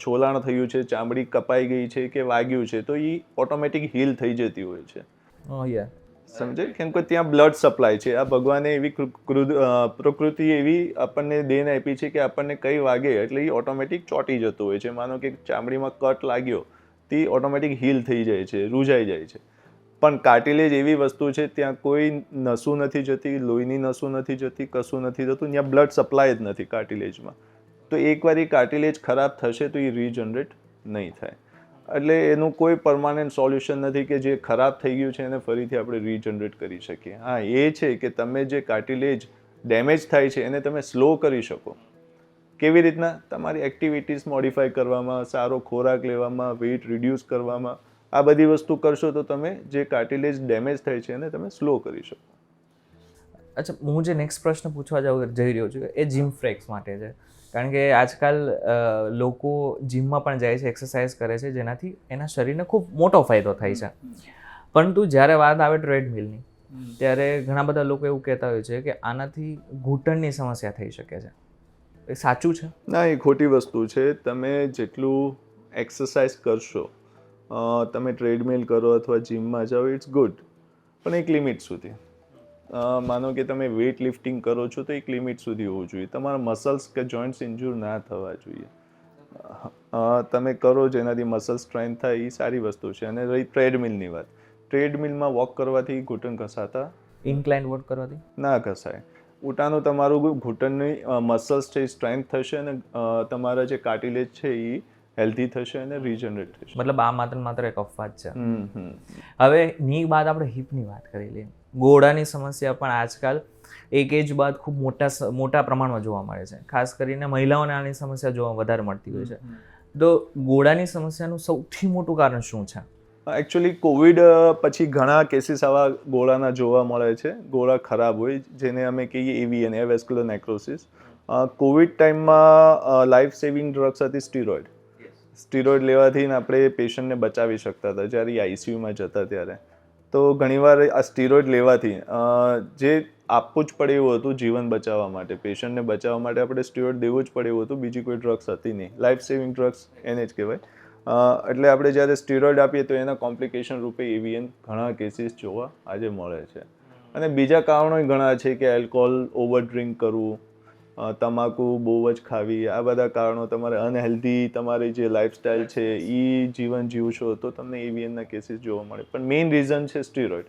Speaker 2: છોલાણ થયું છે, ચામડી કપાઈ ગઈ છે કે વાગ્યું છે તો એ ઓટોમેટિક હીલ થઈ જતી હોય છે. સમજે? કેમ કે ત્યાં બ્લડ સપ્લાય છે. આ ભગવાને એવી પ્રકૃતિ એવી આપણને દેન આપી છે કે આપણને કઈ વાગે એટલે એ ઓટોમેટિક ચોંટી જતું હોય છે. માનો કે ચામડીમાં કટ લાગ્યો તે ઓટોમેટિક હીલ થઈ જાય છે, રૂજાઈ જાય છે. પણ કાર્ટિલેજ એવી વસ્તુ છે ત્યાં કોઈ નસું નથી જતી, લોહીની નસું નથી જતી, કશું નથી થતું, ત્યાં બ્લડ સપ્લાય જ નથી કાર્ટિલેજમાં. તો એકવાર એ કાર્ટિલેજ ખરાબ થશે તો એ રીજનરેટ નહીં થાય. એટલે એનું કોઈ પરમાનન્ટ સોલ્યુશન નથી કે જે ખરાબ થઈ ગયું છે એને ફરીથી આપણે રીજનરેટ કરી શકીએ. હા, એ છે કે તમે જે કાર્ટિલેજ ડેમેજ થાય છે એને તમે સ્લો કરી શકો. કેવી રીતના? તમારી એક્ટિવિટીઝ મોડિફાઈ કરવામાં, સારો ખોરાક લેવામાં, વેઇટ રિડ્યુસ કરવામાં, આ બધી વસ્તુ કરશો તો તમે જે કાર્ટિલેજ ડેમેજ થાય છે એને તમે સ્લો કરી શકો.
Speaker 3: અચ્છા, હું જે નેક્સ્ટ પ્રશ્ન પૂછવા જઈ રહ્યો છું એ જીમ ફ્રેક્સ માટે છે. કારણ કે આજકાલ લોકો જીમમાં પણ જાય છે, એક્સરસાઇઝ કરે છે, જેનાથી એના શરીરને ખૂબ મોટો ફાયદો થાય છે. પરંતુ જ્યારે વાત આવે ટ્રેડમિલની, ત્યારે ઘણા બધા લોકો એવું કહેતા હોય છે કે આનાથી ઘૂંટણની સમસ્યા થઈ શકે છે. એ સાચું છે?
Speaker 2: ના, એ ખોટી વસ્તુ છે. તમે જેટલું એક્સરસાઇઝ કરશો, તમે ટ્રેડમિલ કરો અથવા જીમમાં જાઓ, ઇટ્સ ગુડ, પણ એક લિમિટ સુધી. માનો કે તમે વેઇટ લિફ્ટિંગ કરો છો તો એક લિમિટ સુધી હોવું જોઈએ. તમારા મસલ્સ કે જોઈન્ટ્સ ઇન્જ્યુર ના થવા જોઈએ. તમે કરો જેનાથી મસલ સ્ટ્રેન્થ થાય એ સારી વસ્તુ છે. અને રહી ટ્રેડમિલની વાત, ટ્રેડમિલમાં વોક કરવાથી ઘૂંટણ ઘસાતા
Speaker 3: ઇન્ક્લાઇન વર્ક કરવાથી?
Speaker 2: ના ઘસાય. ઉટાનું તમારું ઘૂંટણની મસલ્સ છે એ સ્ટ્રેન્થ થશે અને તમારા જે કાર્ટિલેજ છે એ હેલ્ધી થશે અને રિજનરેટ થશે.
Speaker 3: મતલબ આ માત્ર એક અફવાદ છે.
Speaker 2: હમ.
Speaker 3: હવે ની બાદ આપણે હિપની વાત કરી લઈએ. ગોળાની સમસ્યા પણ આજકાલ એક એજ બાદ ખૂબ મોટા પ્રમાણમાં જોવા મળે છે. ખાસ કરીને મહિલાઓને આની સમસ્યા જોવા વધારે મળતી હોય છે. તો ગોળાની સમસ્યાનું સૌથી મોટું કારણ શું છે?
Speaker 2: એકચ્યુઅલી કોવિડ પછી ઘણા કેસીસ આવા ગોળાના જોવા મળે છે. ગોળા ખરાબ હોય, જેને અમે કહીએ એવીએન, એવેસ્ક્યુલર નેક્રોસિસ. કોવિડ ટાઈમમાં લાઈફ સેવિંગ ડ્રગ્સ હતી સ્ટીરોઇડ. સ્ટીરોઇડ લેવાથી આપણે પેશન્ટને બચાવી શકતા હતા જ્યારે એ આઈસીયુમાં જતા ત્યારે. તો ઘણીવાર આ સ્ટીરોઇડ લેવાથી જે આપવું જ પડે એવું હતું જીવન બચાવવા માટે, પેશન્ટને બચાવવા માટે આપણે સ્ટીરોઇડ દેવું જ પડે એવું હતું. બીજી કોઈ ડ્રગ્સ હતી નહીં. લાઈફ સેવિંગ ડ્રગ્સ એને જ કહેવાય. એટલે આપણે જ્યારે સ્ટીરોઇડ આપીએ તો એના કોમ્પ્લિકેશન રૂપે એવીએન ઘણા કેસીસ જોવા આજે મળે છે. અને બીજા કારણો ઘણા છે કે આલ્કોહોલ ઓવર ડ્રિંક કરવું, તમાકુ બહુ જ ખાવી, આ બધા કારણો, તમારે અનહેલ્ધી તમારી જે લાઈફસ્ટાઈલ છે એ જીવન જીવશો તો તમને એવીએનના કેસીસ જોવા મળે. પણ મેઇન રીઝન છે સ્ટીરોઇડ,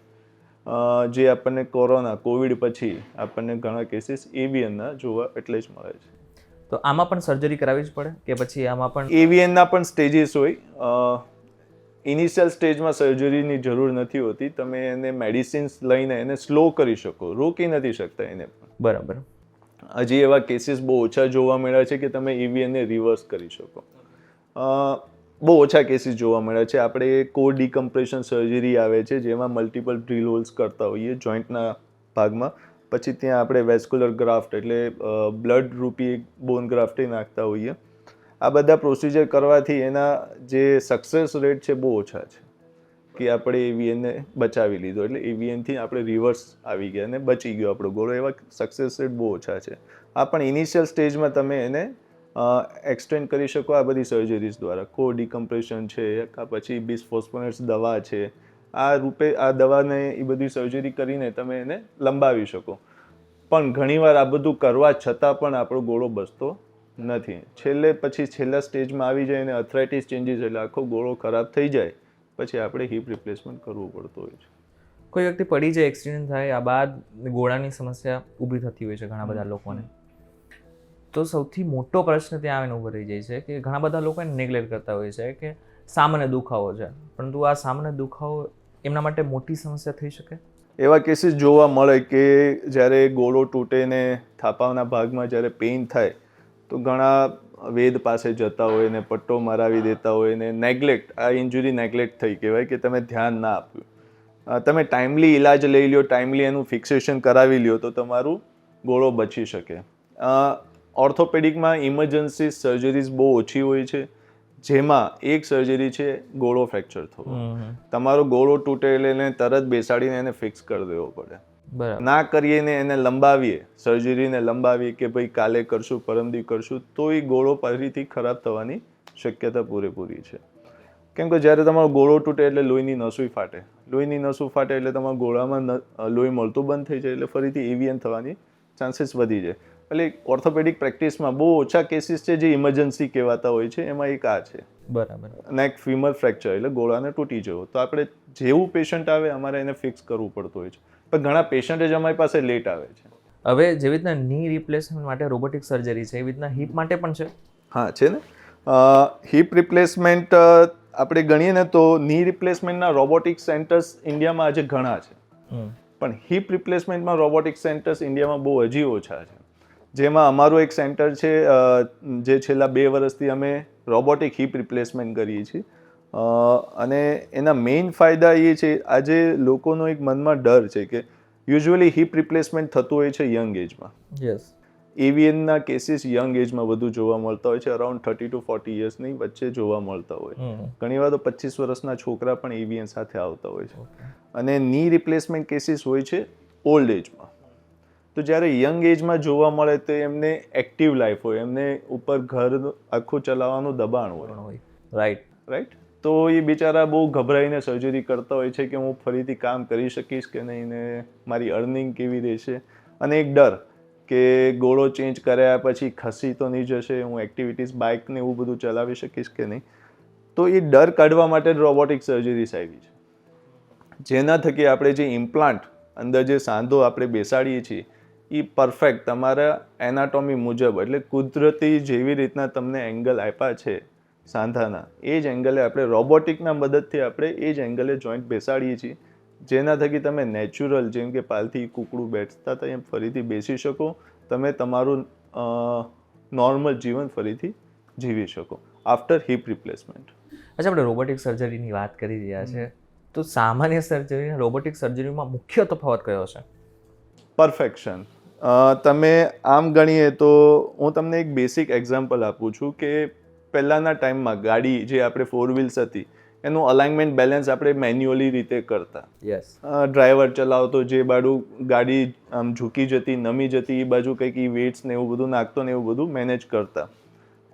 Speaker 2: જે આપણને કોવિડ પછી આપણને ઘણા કેસીસ એવીએનના જોવા એટલે જ મળે છે.
Speaker 3: તો આમાં પણ સર્જરી કરાવવી જ પડે કે પછી આમાં પણ?
Speaker 2: એવીએનના પણ સ્ટેજીસ હોય. ઇનિશિયલ સ્ટેજમાં સર્જરીની જરૂર નથી હોતી. તમે એને મેડિસિન્સ લઈને એને સ્લો કરી શકો, રોકી નથી શકતા એને પણ.
Speaker 3: બરાબર.
Speaker 2: હજી એવા કેસીસ બહુ ઓછા જોવા મળ્યા છે કે તમે એવીએનને રિવર્સ કરી શકો. બહુ ઓછા કેસીસ જોવા મળ્યા છે. આપણે કોર ડિકમ્પ્રેશન સર્જરી આવે છે જેમાં મલ્ટિપલ ડ્રીલ હોલ્સ કરતા હોઈએ જોઈન્ટના ભાગમાં. પછી ત્યાં આપણે વેસ્ક્યુલર ગ્રાફ્ટ એટલે બ્લડ રૂપી બોન ગ્રાફ્ટ નાખતા હોઈએ. આ બધા પ્રોસિજર કરવાથી એના જે સક્સેસ રેટ છે બહુ ઓછા છે કે આપણે એવીએનને બચાવી લીધો, એટલે એવીએનથી આપણે રિવર્સ આવી ગયા અને બચી ગયો આપણો ગોળો. એવા સક્સેસ રેટ બહુ ઓછા છે. આ પણ ઇનિશિયલ સ્ટેજમાં તમે એને એક્સટેન્ડ કરી શકો આ બધી સર્જરીઝ દ્વારા. કોર ડિકમ્પ્રેશન છે, પછી બિસ્ફોસ્ફોનેટ્સ દવા છે, આ રૂપે આ દવાને એ બધી સર્જરી કરીને તમે એને લંબાવી શકો. પણ ઘણીવાર આ બધું કરવા છતાં પણ આપણો ગોળો બચતો નથી. છેલ્લા સ્ટેજમાં આવી જાય અને આર્થરાઇટિસ ચેન્જીસ એટલે આખો ગોળો ખરાબ થઈ જાય પછી આપણે હિપ રિપ્લેસમેન્ટ કરવું પડતું હોય છે.
Speaker 3: કોઈ વ્યક્તિ પડી જાય, એક્સિડન્ટ થાય, આ બાદ ગોળાની સમસ્યા ઊભી થતી હોય છે ઘણા બધા લોકોને. તો સૌથી મોટો પ્રશ્ન ત્યાં આવીને ઊભો રહી જાય છે કે ઘણા બધા લોકો એને નેગ્લેક્ટ કરતા હોય છે કે સામાન્ય દુખાવો છે, પરંતુ આ સામાન્ય દુખાવો એમના માટે મોટી સમસ્યા થઈ શકે.
Speaker 2: એવા કેસીસ જોવા મળે કે જ્યારે ગોળો તૂટે ને થાપાના ભાગમાં જ્યારે પેઇન થાય તો ઘણા વેદ પાસે જતા હોય ને પટ્ટો મરાવી દેતા હોય ને નેગ્લેક્ટ, આ ઇન્જુરી નેગ્લેક્ટ થઈ કહેવાય કે તમે ધ્યાન ના આપ્યું. તમે ટાઈમલી ઇલાજ લઈ લ્યો, ટાઈમલી એનું ફિક્સેશન કરાવી લ્યો તો તમારું ગોળો બચી શકે. ઓર્થોપેડિકમાં ઇમરજન્સી સર્જરીઝ બહુ ઓછી હોય છે, જેમાં એક સર્જરી છે ગોળો ફ્રેક્ચર થવો. તમારો ગોળો તૂટે એટલે એને તરત બેસાડીને એને ફિક્સ કરી દેવો પડે. ના કરીએ ને એને લંબાવીએ, સર્જરીને લંબાવીએ કે ભાઈ કાલે કરશું, પરમદી કરશું, તો એ ગોળો ફરીથી ખરાબ થવાની શક્યતા પૂરેપૂરી છે. કેમ કે જ્યારે તમારો ગોળો તૂટે એટલે લોહીની નસો ફાટે, લોહીની નસો ફાટે એટલે તમારા ગોળામાં લોહી મળતું બંધ થઈ જાય, એટલે ફરીથી એવીએન થવાની ચાન્સીસ વધી જાય. એટલે ઓર્થોપેડિક પ્રેક્ટિસમાં બહુ ઓછા કેસીસ છે જે ઇમરજન્સી કહેવાતા હોય છે, એમાં એક આ છે.
Speaker 3: બરાબર.
Speaker 2: નેક ફીમર ફ્રેક્ચર એટલે ગોળાને તૂટી જવો, તો આપણે જેવું પેશન્ટ આવે અમારે એને ફિક્સ કરવું પડતું હોય છે. પણ ઘણા પેશન્ટ જ અમારી પાસે લેટ આવે છે.
Speaker 3: હવે જેવી રીતના ની રિપ્લેસમેન્ટ માટે રોબોટિક સર્જરી છે, એવી રીતના હિપ માટે પણ છે.
Speaker 2: હા છે ને. હિપ રિપ્લેસમેન્ટ આપણે ગણીએ ને તો ની રિપ્લેસમેન્ટના રોબોટિક સેન્ટર્સ ઇન્ડિયામાં આજે ઘણા છે, પણ હિપ રિપ્લેસમેન્ટમાં રોબોટિક સેન્ટર્સ ઇન્ડિયામાં બહુ હજી ઓછા છે. જેમાં અમારું એક સેન્ટર છે જે છેલ્લા 2 વર્ષથી અમે રોબોટિક હિપ રિપ્લેસમેન્ટ કરીએ છીએ. અને એના મેઇન ફાયદા એ છે, આજે લોકોનો એક મનમાં ડર છે કે યુઝ્યુઅલી હિપ રિપ્લેસમેન્ટ થતું હોય છે યંગ એજમાં.
Speaker 3: યસ.
Speaker 2: એવીએનના કેસીસ યંગ એજમાં વધુ જોવા મળતા હોય છે, અરાઉન્ડ 30 to 40 યર્સની વચ્ચે જોવા મળતા હોય. ઘણીવાર તો 25 વર્ષના છોકરા પણ એવીએન સાથે આવતા હોય છે. અને ની રિપ્લેસમેન્ટ કેસીસ હોય છે ઓલ્ડ એજમાં. તો જ્યારે યંગ એજમાં જોવા મળે તો એમને એક્ટિવ લાઈફ હોય, એમને ઉપર ઘર આખું ચલાવવાનું દબાણ હોય,
Speaker 3: રાઈટ.
Speaker 2: રાઈટ. તો એ બિચારા બહુ ગભરાઈને સર્જરી કરતા હોય છે કે હું ફરીથી કામ કરી શકીશ કે નહીં, ને મારી અર્નિંગ કેવી રહેશે, અને એક ડર કે ગોળો ચેન્જ કર્યા પછી ખસી તો નહીં જશે, હું એક્ટિવિટીઝ બાઇક ને એવું બધું ચલાવી શકીશ કે નહીં. તો એ ડર કાઢવા માટે રોબોટિક સર્જરીસ આવી છે, જેના થકી આપણે જે ઇમ્પ્લાન્ટ અંદર જે સાંધો આપણે બેસાડીએ છીએ એ પરફેક્ટ તમારા એનાટોમી મુજબ, એટલે કુદરતી જેવી રીતના તમને એંગલ આપ્યા છે સાંધાના, એ જ એંગલે આપણે રોબોટિકના મદદથી આપણે એ જ એંગલે જોઈન્ટ બેસાડીએ છીએ, જેના થકી તમે નેચરલ, જેમ કે પાલથી કૂકડું બેસતા હતા એમ ફરીથી બેસી શકો, તમે તમારું નોર્મલ જીવન ફરીથી જીવી શકો આફ્ટર હિપ રિપ્લેસમેન્ટ.
Speaker 3: અચ્છા, આપણે રોબોટિક સર્જરીની વાત કરી રહ્યા છે, તો સામાન્ય સર્જરી અને રોબોટિક સર્જરીમાં મુખ્ય તફાવત કયો છે?
Speaker 2: પરફેક્શન. તમે આમ ગણીએ તો હું તમને એક બેસિક એક્ઝામ્પલ આપું છું કે પહેલાંના ટાઈમમાં ગાડી જે આપણે 4 વ્હીલ્સ હતી એનું અલાઇનમેન્ટ બેલેન્સ આપણે મેન્યુઅલી રીતે કરતા.
Speaker 3: યસ.
Speaker 2: ડ્રાઈવર ચલાવતો, જે બાજુ ગાડી આમ ઝૂકી જતી, નમી જતી, એ બાજુ કંઈક એ વેટ્સ ને એવું બધું નાખતો ને એવું બધું મેનેજ કરતા.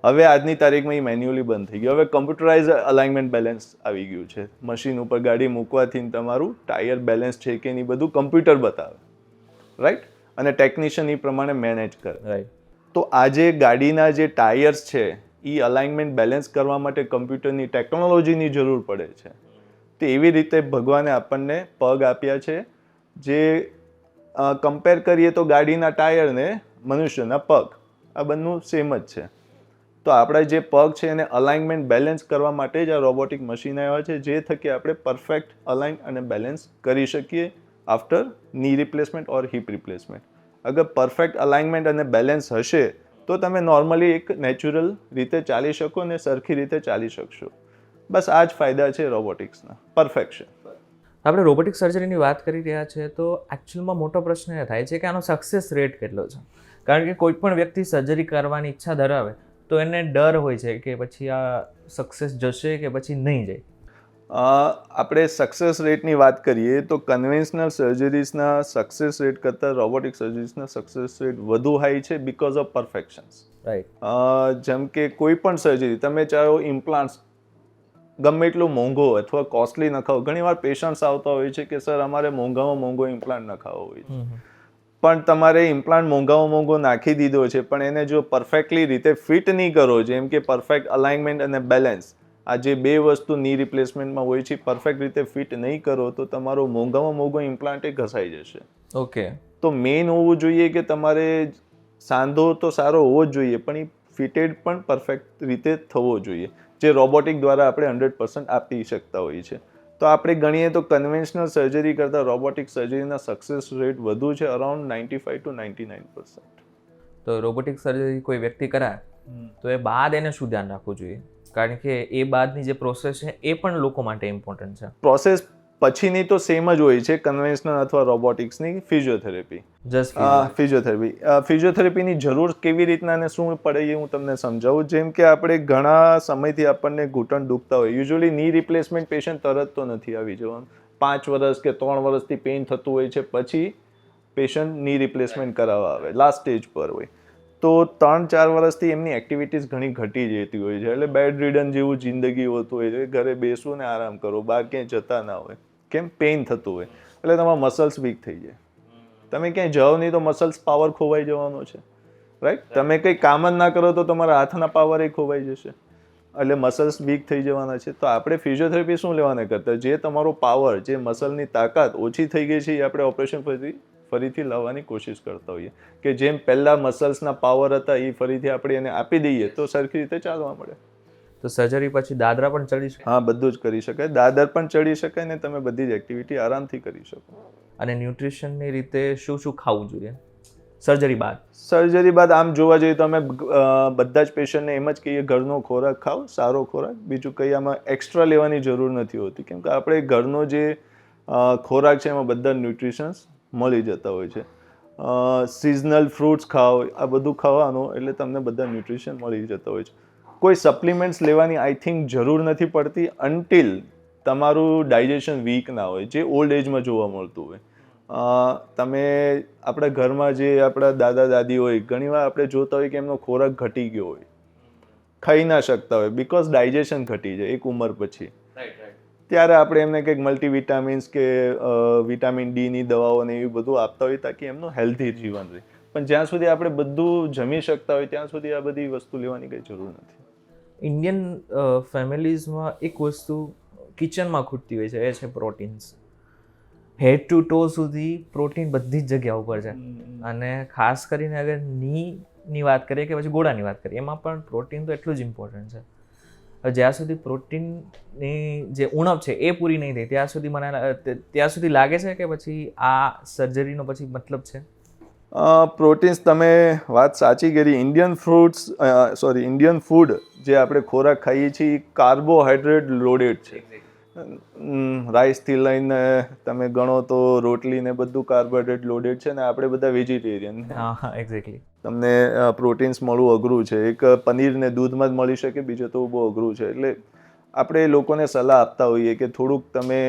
Speaker 2: હવે આજની તારીખમાં એ મેન્યુઅલી બંધ થઈ ગયું. હવે કમ્પ્યુટરાઇઝ અલાઇનમેન્ટ બેલેન્સ આવી ગયું છે. મશીન ઉપર ગાડી મૂકવાથી તમારું ટાયર બેલેન્સ છે કે નહીં બધું કમ્પ્યુટર બતાવે, રાઈટ, અને ટેકનિશિયન એ પ્રમાણે મેનેજ કરે.
Speaker 3: રાઈટ.
Speaker 2: તો આજે ગાડીના જે ટાયર્સ છે એ અલાઇનમેન્ટ બેલેન્સ કરવા માટે કમ્પ્યુટરની ટેકનોલોજીની જરૂર પડે છે. તો એવી રીતે ભગવાને આપણને પગ આપ્યા છે, જે કમ્પેર કરીએ તો ગાડીના ટાયર ને મનુષ્યના પગ આ બંને સેમ જ છે. તો આપણા જે પગ છે એને અલાઇનમેન્ટ બેલેન્સ કરવા માટે જ આ રોબોટિક મશીન આવ્યા છે, જે થકી આપણે પરફેક્ટ અલાઇન અને બેલેન્સ કરી શકીએ આફ્ટર ની રિપ્લેસમેન્ટ ઓર હિપ રિપ્લેસમેન્ટ. અગર પરફેક્ટ અલાઇનમેન્ટ અને બેલેન્સ હશે તો તમે નોર્મલી એક નેચરલ રીતે ચાલી શકો ને સરખી રીતે ચાલી શકશો. બસ આ જ ફાયદા છે રોબોટિક્સના, પરફેક્શન.
Speaker 3: આપણે રોબોટિક સર્જરીની વાત કરી રહ્યા છીએ તો એકચ્યુઅલમાં મોટો પ્રશ્ન એ થાય છે કે આનો સક્સેસ રેટ કેટલો છે? કારણ કે કોઈ પણ વ્યક્તિ સર્જરી કરવાની ઈચ્છા ધરાવે તો એને ડર હોય છે કે પછી આ સક્સેસ જશે કે પછી નહીં જાય.
Speaker 2: આપણે સક્સેસ રેટની વાત કરીએ તો કન્વેન્શનલ સર્જરીસના સક્સેસ રેટ કરતાં રોબોટિક સર્જરીસના સક્સેસ રેટ વધુ હાઈ છે બિકોઝ ઓફ પરફેક્શન્સ.
Speaker 3: રાઈટ.
Speaker 2: જેમ કે કોઈ પણ સર્જરી તમે ચાહો ઇમ્પ્લાન્ટ્સ ગમે એટલું મોંઘો અથવા કોસ્ટલી નખાવો, ઘણીવાર પેશન્ટ્સ આવતા હોય છે કે સર અમારે મોંઘામાં મોંઘો ઇમ્પ્લાન્ટ નખાવો હોય છે, પણ તમારે ઇમ્પ્લાન્ટ મોંઘામાં મોંઘો નાખી દીધો છે પણ એને જો પરફેક્ટલી રીતે ફિટ નહીં કરો, જેમ કે પરફેક્ટ અલાઇનમેન્ટ અને બેલેન્સ, આ જે બે વસ્તુ ની રિપ્લેસમેન્ટમાં હોય છે, પરફેક્ટ રીતે ફિટ નહીં કરો તો તમારો મોંઘામાં મોંઘો ઇમ્પ્લાન્ટ એ ઘસાઈ જશે.
Speaker 3: ઓકે.
Speaker 2: તો મેઇન હોવું જોઈએ કે તમારે સાંધો તો સારો હોવો જ જોઈએ પણ એ ફિટેડ પણ પરફેક્ટ રીતે થવો જોઈએ, જે રોબોટિક દ્વારા આપણે 100% આપી શકતા હોઈએ છીએ. તો આપણે ગણીએ તો કન્વેન્શનલ સર્જરી કરતાં રોબોટિક સર્જરીના સક્સેસ રેટ વધુ છે, અરાઉન્ડ 95 to 99%.
Speaker 3: તો રોબોટિક સર્જરી કોઈ વ્યક્તિ કરાય તો એ બાદ એને શું ધ્યાન રાખવું જોઈએ? કારણ કે એ બાદની જે પ્રોસેસ છે એ પણ લોકો માટે ઇમ્પોર્ટન્ટ છે.
Speaker 2: પ્રોસેસ પછીની તો સેમ જ હોય છે કન્વેન્શનલ અથવા રોબોટિક્સની. ફિઝિયોથેરાપી, ફિઝિયોથેરાપીની જરૂર કેવી રીતના અને શું પડે એ હું તમને સમજાવું. જેમ કે આપણે ઘણા સમયથી આપણને ઘૂંટણ દુખતા હોય, યુઝ્યુઅલી ની રિપ્લેસમેન્ટ પેશન્ટ તરત તો નથી આવી જવાનું, 5 વર્ષ કે 3 વર્ષથી પેઇન થતું હોય છે, પછી પેશન્ટ ની રિપ્લેસમેન્ટ કરાવવા આવે, લાસ્ટ સ્ટેજ પર હોય. તો 3-4 વર્ષથી એમની એક્ટિવિટીઝ ઘણી ઘટી જતી હોય છે, એટલે બેડ રિડન જેવું જિંદગી હોતું હોય છે, ઘરે બેસવું ને આરામ કરો, બહાર ક્યાંય જતા ના હોય, કેમ પેઇન થતું હોય, એટલે તમારા મસલ્સ વીક થઈ જાય. તમે ક્યાંય જાઓ નહીં તો મસલ્સ પાવર ખોવાઈ જવાનો છે, રાઈટ. તમે કંઈ કામ જ ના કરો તો તમારા હાથના પાવર એ ખોવાઈ જશે, એટલે મસલ્સ વીક થઈ જવાના છે. તો આપણે ફિઝિયોથેરાપી શું લેવાના કરતાં જે તમારો પાવર, જે મસલની તાકાત ઓછી થઈ ગઈ છે એ આપણે ઓપરેશન ફરીથી લાવવાની કોશિશ કરતા હોઈએ, કે જેમ પહેલાં મસલ્સના પાવર હતા એ ફરીથી આપણે એને આપી દઈએ તો સરખી રીતે ચાલવા મળે.
Speaker 3: તો સર્જરી પછી દાદરા પણ ચડી શકે?
Speaker 2: હા, બધું જ કરી શકાય, દાદર પણ ચડી શકાય ને તમે બધી જ એક્ટિવિટી આરામથી કરી શકો.
Speaker 3: અને ન્યુટ્રિશનની રીતે શું શું ખાવું જોઈએ સર્જરી બાદ?
Speaker 2: સર્જરી બાદ આમ જોવા જઈએ તો અમે બધા જ પેશન્ટને એમ જ કહીએ ઘરનો ખોરાક ખાઓ, સારો ખોરાક, બીજું કંઈ આમાં એક્સ્ટ્રા લેવાની જરૂર નથી હોતી, કેમ કે આપણે ઘરનો જે ખોરાક છે એમાં બધા ન્યુટ્રિશન્સ મળી જતા હોય છે. સિઝનલ ફ્રૂટ્સ ખાઓ, આ બધું ખાવાનું એટલે તમને બધા ન્યુટ્રિશન મળી જતા હોય છે. કોઈ સપ્લિમેન્ટ્સ લેવાની આઈ થિંક જરૂર નથી પડતી અનટિલ તમારું ડાયજેશન વીક ના હોય, જે ઓલ્ડ એજમાં જોવા મળતું હોય. તમે આપણા ઘરમાં જે આપણા દાદા દાદી હોય ઘણીવાર આપણે જોતા હોય કે એમનો ખોરાક ઘટી ગયો હોય, ખાઈ ના શકતા હોય, બિકોઝ ડાયજેશન ઘટી જાય એક ઉંમર પછી. ત્યારે આપણે એમને કંઈક મલ્ટીવિટામિન્સ કે વિટામિન ડીની દવાઓ ને એવું બધું આપતા હોય તાકી એમનું હેલ્ધી જીવન રહે. પણ જ્યાં સુધી આપણે બધું જમી શકતા હોય ત્યાં સુધી આ બધી વસ્તુ લેવાની કંઈ જરૂર નથી.
Speaker 3: ઇન્ડિયન ફેમિલીઝમાં એક વસ્તુ કિચનમાં ખૂટતી હોય છે, એ છે પ્રોટીન્સ. હેડ ટુ ટો સુધી પ્રોટીન બધી જ જગ્યા ઉપર છે. અને ખાસ કરીને અગર ની વાત કરીએ કે પછી ગોળાની વાત કરીએ, એમાં પણ પ્રોટીન તો એટલું જ ઇમ્પોર્ટન્ટ છે. હવે જ્યાં સુધી પ્રોટીનની જે ઉણપ છે એ પૂરી નહીં થઈ ત્યાં સુધી લાગે છે કે પછી આ સર્જરીનો પછી મતલબ છે.
Speaker 2: પ્રોટીન્સ તમે વાત સાચી કરી. ઇન્ડિયન ફૂડ જે આપણે ખોરાક ખાઈએ છીએ એ કાર્બોહાઈડ્રેટ લોડેડ છે. રાઈસથી લઈને તમે ગણો તો રોટલી ને બધું કાર્બોહાઈડ્રેટ લોડેડ છે ને આપણે બધા વેજીટેરિયન.
Speaker 3: હા, એક્ઝેક્ટલી.
Speaker 2: તમને પ્રોટીન્સ મળવું અઘરું છે. એક પનીર ને દૂધમાં જ મળી શકે, બીજું તો બહુ અઘરું છે. એટલે આપણે લોકોને સલાહ આપતા હોઈએ કે થોડુંક તમે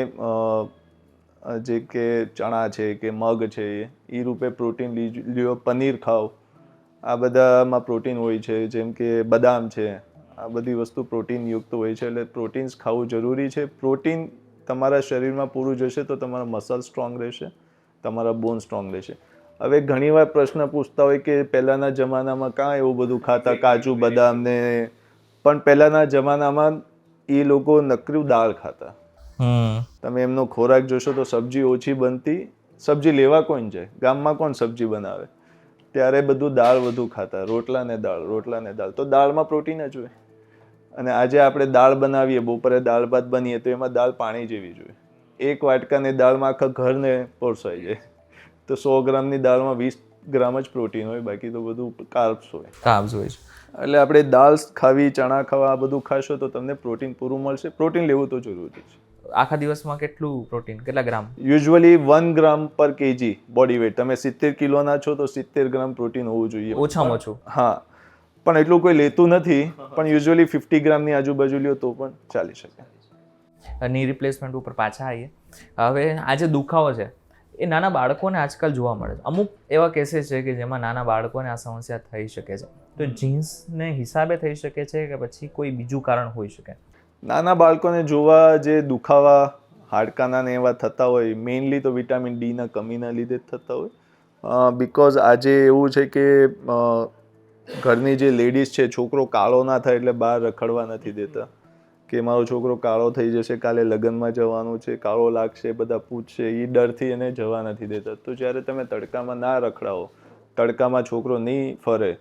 Speaker 2: જે કે ચણા છે કે મગ છે એ રૂપે પ્રોટીન લ્યો, પનીર ખાઓ. આ બધામાં પ્રોટીન હોય છે, જેમ કે બદામ છે. આ બધી વસ્તુ પ્રોટીન યુક્ત હોય છે, એટલે પ્રોટીન્સ ખાવું જરૂરી છે. પ્રોટીન તમારા શરીરમાં પૂરું જશે તો તમારા મસલ સ્ટ્રોંગ રહેશે, તમારા બોન સ્ટ્રોંગ રહેશે. હવે ઘણીવાર પ્રશ્ન પૂછતા હોય કે પહેલાંના જમાનામાં કાં એવું બધું ખાતા, કાજુ બદામ ને, પણ પહેલાંના જમાનામાં એ લોકો નકરું દાળ ખાતા. તમે એમનો ખોરાક જોશો તો સબ્જી ઓછી બનતી. સબ્જી લેવા કોણ જાય? ગામમાં કોણ સબ્જી બનાવે? ત્યારે બધું દાળ વધુ ખાતા, રોટલા ને દાળ. તો દાળમાં પ્રોટીન જ હોય. અને આજે આપણે દાળ બનાવીએ, બપોરે દાળ ભાત બનીએ તો એમાં દાળ પાણી જેવી જોઈએ. એક વાટકાની દાળમાં આખા ઘરને પોસાઈ જાય. તો 100 ગ્રામની દાળમાં 20 ગ્રામ જ પ્રોટીન હોય, બાકી તો બધું કાર્બ્સ હોય. એટલે આપણે દાળ ખાવી, ચણા ખાવા, આ બધું ખાશો તો તમને પ્રોટીન પૂરું મળશે. પ્રોટીન લેવું તો જરૂરી છે.
Speaker 3: આખા દિવસમાં કેટલું પ્રોટીન, કેટલા ગ્રામ?
Speaker 2: યુઝ્યુઅલી 1 ગ્રામ પર કેજી બોડી વેટ. તમે 70 કિલોના છો તો 70 ગ્રામ પ્રોટીન હોવું જોઈએ,
Speaker 3: ઓછામાં ઓછું.
Speaker 2: હા, પણ એટલું કોઈ લેતું નથી. પણ યુઝ્યુઅલી 50 ગ્રામની આજુબાજુ લ્યો તો પણ ચાલી શકે.
Speaker 3: ની રિપ્લેસમેન્ટ ઉપર પાછા આવીએ. હવે આ જે દુખાવો છે એ નાના બાળકોને આજકાલ જોવા મળે છે. અમુક એવા કેસીસ છે કે જેમાં નાના બાળકોને આ સમસ્યા થઈ શકે છે. તો જીન્સને હિસાબે થઈ શકે છે કે પછી કોઈ બીજું કારણ હોઈ શકે?
Speaker 2: નાના બાળકોને જોવા જે દુખાવા હાડકાના ને એવા થતા હોય, મેઇનલી તો વિટામિન ડીના કમીના લીધે જ થતા હોય. બિકોઝ આજે એવું છે કે ઘરની જે લેડીઝ છે, છોકરો કાળો ના થાય એટલે બહાર રખડવા નથી દેતા કે મારો છોકરો કાળો થઈ જશે, કાલે લગ્નમાં જવાનું છે, કાળો લાગશે, બધા પૂછશે, એ ડરથી એને જવા નથી દેતા. તો જ્યારે તમે તડકામાં ના રખડાવો, તડકામાં છોકરો નહીં ફરે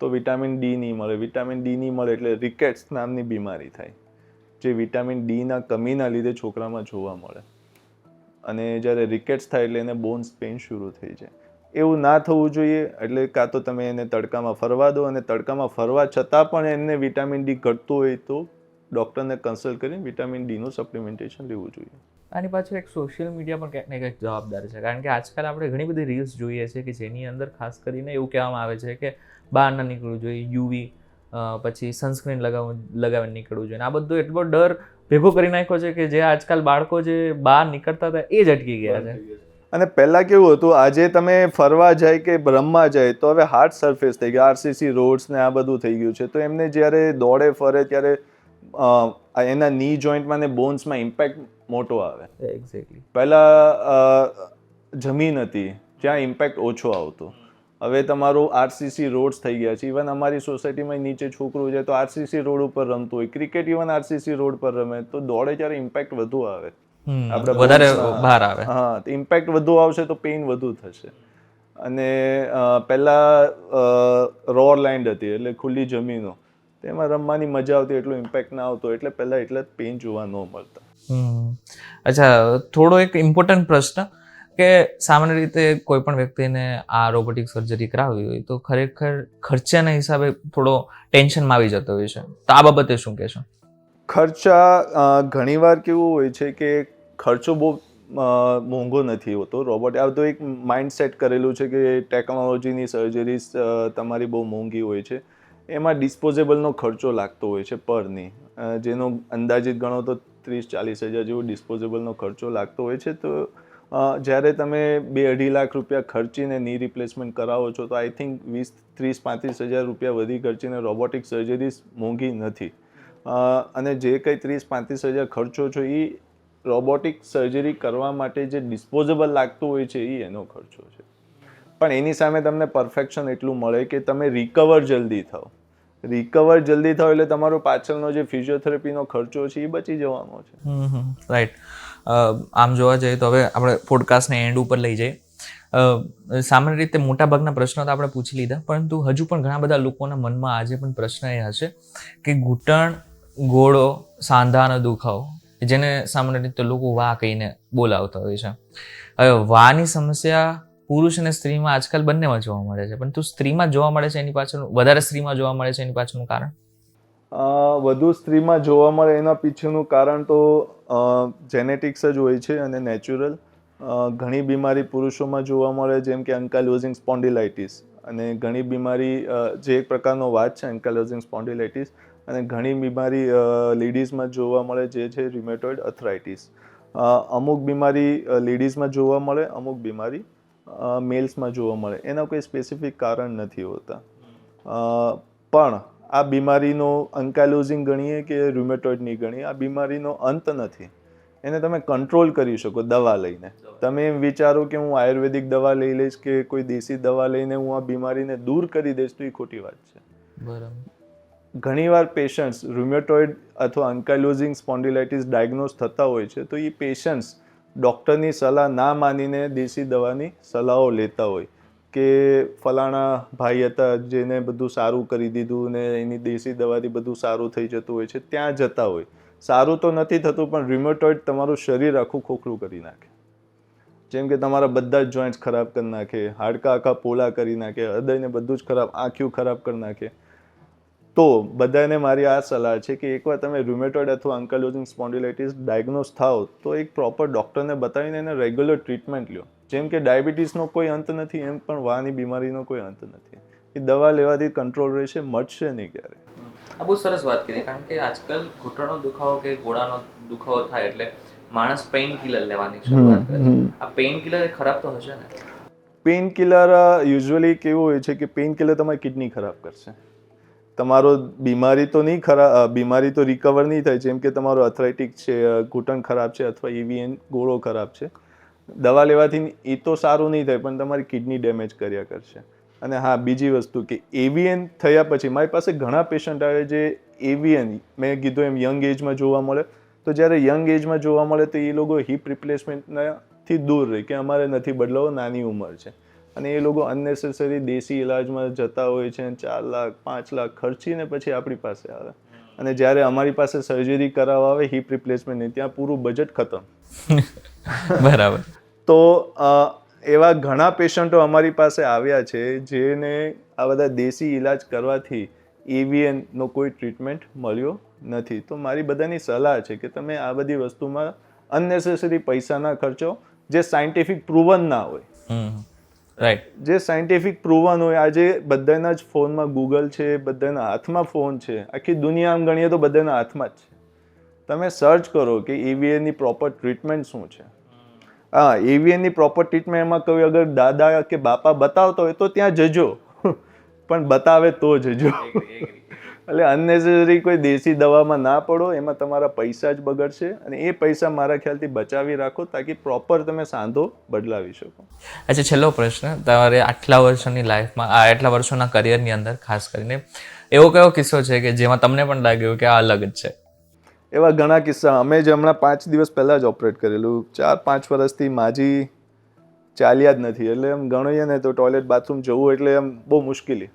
Speaker 2: તો વિટામિન ડી નહીં મળે. વિટામિન ડી નહીં મળે એટલે રિકેટ્સ નામની બીમારી થાય, જે વિટામિન ડીના કમીના લીધે છોકરામાં જોવા મળે. અને જ્યારે રિકેટ્સ થાય એટલે એને બોન્સ પેઇન શરૂ થઈ જાય. એવું ના થવું જોઈએ. એટલે કાં તો તમે એને તડકામાં ફરવા દો, અને તડકામાં ફરવા છતાં પણ એને વિટામિન ડી ઘટતું હોય તો ડૉક્ટરને કન્સલ્ટ કરીને વિટામિન ડીનું સપ્લિમેન્ટેશન લેવું જોઈએ.
Speaker 3: આની પાછળ એક સોશિયલ મીડિયા પણ ક્યાંક ને ક્યાંક જવાબદાર છે. કારણ કે આજકાલ આપણે ઘણી બધી રીલ્સ જોઈએ છીએ કે જેની અંદર ખાસ કરીને એવું કહેવામાં આવે છે કે બહાર ન નીકળવું જોઈએ, યુવી પછી સનસ્ક્રીન લગાવીને નીકળવું જોઈએ. આ બધો એટલો ડર ભેગો કરી નાખ્યો છે કે જે આજકાલ બાળકો જે બહાર નીકળતા હતા એ જ અટકી ગયા છે.
Speaker 2: અને પહેલાં કેવું હતું, આજે તમે ફરવા જાય કે રમવા જાય તો હવે હાર્ડ સરફેસ થઈ ગયા, આરસીસી રોડ્સ ને આ બધું થઈ ગયું છે. તો એમને જ્યારે દોડે ફરે ત્યારે એના ની જોઈન્ટમાં ને બોન્સમાં ઇમ્પેક્ટ મોટો આવે.
Speaker 3: એક્ઝેક્ટલી.
Speaker 2: પહેલાં જમીન હતી જ્યાં ઇમ્પેક્ટ ઓછો આવતો. હવે તમારું આરસીસી રોડ્સ થઈ ગયા છે. ઇવન અમારી સોસાયટીમાં નીચે છોકરું છે તો આરસીસી રોડ ઉપર રમતું હોય, ક્રિકેટ ઇવન આરસીસી રોડ પર રમે, તો દોડે ત્યારે ઇમ્પેક્ટ વધુ આવે,
Speaker 3: વધારે બહાર આવે.
Speaker 2: હા, તો ઇમ્પેક્ટ વધુ આવશે તો પેઇન વધુ થશે. અને પહેલાં રો લેન્ડ હતી એટલે ખુલ્લી જમીનો, તેમાં રમવાની મજા આવતી, એટલું ઇમ્પેક્ટ ના આવતો, એટલે પહેલાં એટલા જ પેઇન જોવા ન મળતા.
Speaker 3: અચ્છા, થોડો એક ઇમ્પોર્ટન્ટ પ્રશ્ન કે સામાન્ય રીતે કોઈ પણ વ્યક્તિને આ રોબોટિક સર્જરી કરાવવી હોય તો ખરેખર ખર્ચાના હિસાબે થોડો ટેન્શનમાં આવી જતો હોય છે. તો આ બાબતે શું કહેશો?
Speaker 2: ખર્ચા ઘણીવાર કેવું હોય છે કે ખર્ચો બહુ મોંઘો નથી હોતો. રોબોટ આ તો એક માઇન્ડસેટ કરેલું છે કે ટેકનોલોજીની સર્જરીઝ તમારી બહુ મોંઘી હોય છે. એમાં ડિસ્પોઝેબલનો ખર્ચો લાગતો હોય છે પરની, જેનો અંદાજિત ગણો તો 30-40 હજાર જેવો ડિસ્પોઝેબલનો ખર્ચો લાગતો હોય છે. તો જ્યારે તમે 2-2.5 લાખ રૂપિયા ખર્ચીને ની રિપ્લેસમેન્ટ કરાવો છો તો આઈ થિંક 20-30-35 હજાર રૂપિયા વધી ખર્ચીને રોબોટિક સર્જરીઝ મોંઘી નથી. અને જે કંઈ 30-35 હજાર ખર્ચો છો એ રોબોટિક સર્જરી કરવા માટે જે ડિસ્પોઝેબલ લાગતું હોય છે એ એનો ખર્ચો છે. પણ એની સામે તમને પરફેક્શન એટલું મળે કે તમે રિકવર જલ્દી થાઓ. રિકવર જલ્દી થાઓ એટલે તમારો પાછળનો જે ફિઝિયોથેરાપીનો ખર્ચો છે એ બચી જવાનો છે.
Speaker 3: રાઈટ. આમ જોવા જઈએ તો હવે આપણે પોડકાસ્ટને એન્ડ ઉપર લઈ જઈએ. સામાન્ય રીતે મોટાભાગના પ્રશ્નો તો આપણે પૂછી લીધા, પરંતુ હજુ પણ ઘણા બધા લોકોના મનમાં આજે પણ પ્રશ્ન એ હશે કે ઘૂંટણ, ગોળો, સાંધાનો દુખાવો, જેને સામાન્ય રીતે લોકો વા કહીને બોલાવતા હોય છે. હવે વાની સમસ્યા પુરુષ અને સ્ત્રીમાં આજકાલ બંનેમાં જોવા મળે છે, પરંતુ સ્ત્રીમાં જોવા મળે છે એની પાછળનું, વધારે સ્ત્રીમાં જોવા મળે છે એની પાછળનું કારણ?
Speaker 2: વધુ સ્ત્રીમાં જોવા મળે એના પીછળનું કારણ તો જેનેટિક્સ જ હોય છે અને નેચરલ. ઘણી બીમારી પુરુષોમાં જોવા મળે, જેમ કે એન્કાલોઝિંગ સ્પોન્ડિલાઇટિસ, અને ઘણી બીમારી જે એક પ્રકારનો વાત છે એન્કાલોઝિંગ સ્પોન્ડિલાઇટિસ, અને ઘણી બીમારી લેડીઝમાં જોવા મળે જે છે રિમેટોઇડ આર્થરાઇટિસ. અમુક બીમારી લેડીઝમાં જોવા મળે, અમુક બીમારી મેલ્સમાં જોવા મળે. એના કોઈ સ્પેસિફિક કારણ નથી હોતા. પણ આ બીમારીનો એન્કાલોઝિંગ ગણીએ કે રુમેટોઇડની ગણીએ, આ બીમારીનો અંત નથી. એને તમે કંટ્રોલ કરી શકો દવા લઈને. તમે એમ વિચારો કે હું આયુર્વેદિક દવા લઈ લઈશ કે કોઈ દેશી દવા લઈને હું આ બીમારીને દૂર કરી દઈશ, તો એ ખોટી વાત છે.
Speaker 3: બરાબર.
Speaker 2: ઘણીવાર પેશન્ટ્સ રુમેટોઇડ અથવા એન્કાલોઝિંગ સ્પોન્ડિલાઇટિસ ડાયગ્નોઝ થતા હોય છે, તો એ પેશન્ટ્સ ડૉક્ટરની સલાહ ના માનીને દેશી દવાની સલાહો લેતા હોય કે ફલાણા ભાઈ હતા જેને બધું સારું કરી દીધું ને એની દેશી દવાથી બધું સારું થઈ જતું હોય છે, ત્યાં જતા હોય. સારું તો નથી થતું, પણ રુમેટોઇડ તમારું શરીર આખું ખોખલું કરી નાખે. જેમ કે તમારા બધા જ જોઈન્ટ્સ ખરાબ કરી નાખે, હાડકા આખા પોલા કરી નાખે, હૃદયને બધું જ ખરાબ, આંખ્યું ખરાબ કરી નાખે. તો બધાને મારી આ સલાહ છે કે એકવાર તમે રુમેટોઇડ અથવા એન્કાલોઝિંગ સ્પોન્ડિલાઇટિસ ડાયગ્નોઝ થાઓ તો એક પ્રોપર ડૉક્ટરને બતાવીને એને રેગ્યુલર ટ્રીટમેન્ટ લ્યો. જેમ કે ડાયાબિટીસનો કોઈ અંત નથી, એમ પણ વાની બીમારીનો કોઈ અંત નથી. એ દવા લેવાથી કંટ્રોલ રહેશે, મટશે નહીં ક્યારે.
Speaker 3: આ બહુ સરસ વાત કરી, કારણ કે આજકાલ ઘૂંટણનો દુખાવો કે ગોળાનો દુખાવો થાય એટલે માણસ પેઇન કિલર લેવાની શરૂઆત કરે છે. આ પેઇન કિલર એ ખરાબ તો હશે ને?
Speaker 2: પેઇન કિલર યુઝ્યુઅલી કેવું હોય છે કે પેઇન કિલર તમારી કિડની ખરાબ કરશે. તમારો બીમારી તો નહીં બીમારી તો રિકવર નહીં થાય. જેમ કે તમારો આર્થરાઇટિક છે, ઘૂંટણ ખરાબ છે, અથવા એવીએન ગોળો ખરાબ છે, દવા લેવાથી એ તો સારું નહીં થાય, પણ તમારી કિડની ડેમેજ કર્યા કરશે. અને હા, બીજી વસ્તુ કે એવીએન થયા પછી મારી પાસે ઘણા પેશન્ટ આવે જે એવીએન મેં કીધું એમ યંગ એજમાં જોવા મળે. તો જ્યારે યંગ એજમાં જોવા મળે તો એ લોકો હિપ રિપ્લેસમેન્ટથી દૂર રહે કે અમારે નથી બદલાવો, નાની ઉંમર છે, અને એ લોકો અનનેસેસરી દેશી ઇલાજમાં જતા હોય છે, 4 લાખ 5 લાખ ખર્ચીને પછી આપણી પાસે આવે. અને જ્યારે અમારી પાસે સર્જરી કરાવવા આવે હિપ રિપ્લેસમેન્ટની, ત્યાં પૂરું બજેટ ખતમ.
Speaker 3: બરાબર.
Speaker 2: તો એવા ઘણા પેશન્ટો અમારી પાસે આવ્યા છે જેને આ બધા દેશી ઇલાજ કરવાથી એવીએનનો કોઈ ટ્રીટમેન્ટ મળ્યો નથી. તો મારી બધાની સલાહ છે કે તમે આ બધી વસ્તુમાં અનનેસેસરી પૈસા ના ખર્ચો જે સાયન્ટિફિક પ્રૂવન ના હોય.
Speaker 3: રાઈટ.
Speaker 2: જે સાયન્ટિફિક પ્રૂવન હોય. આજે બધાના જ ફોનમાં ગૂગલ છે, બધાના હાથમાં ફોન છે, આખી દુનિયા આમ ગણીએ તો બધાના હાથમાં જ છે. તમે સર્ચ કરો કે એવીએનની પ્રોપર ટ્રીટમેન્ટ શું છે. હા, એવીએનની પ્રોપર ટ્રીટમેન્ટ એમાં કોઈ અગર દાદા કે બાપા બતાવતો હોય તો ત્યાં જજો, પણ બતાવે તો જજો. એટલે અનનેસેસરી કોઈ દેશી દવામાં ના પડો, એમાં તમારા પૈસા જ બગડશે, અને એ પૈસા મારા ખ્યાલથી બચાવી રાખો તાકી પ્રોપર તમે સાંધો બદલાવી શકો.
Speaker 3: અચ્છા, છેલ્લો પ્રશ્ન, તમારે આટલા વર્ષોની લાઈફમાં, આટલા વર્ષોના કરિયરની અંદર ખાસ કરીને એવો કયો કિસ્સો છે કે જેમાં તમને પણ લાગ્યું કે આ અલગ જ છે?
Speaker 2: એવા ઘણા કિસ્સા. અમે જ હમણાં 5 દિવસ પહેલાં જ ઓપરેટ કરેલું. 4-5 વર્ષથી માજી ચાલ્યા જ નથી, એટલે એમ ગણીએ ને તો ટોયલેટ બાથરૂમ જવું એટલે એમ બહુ મુશ્કેલી.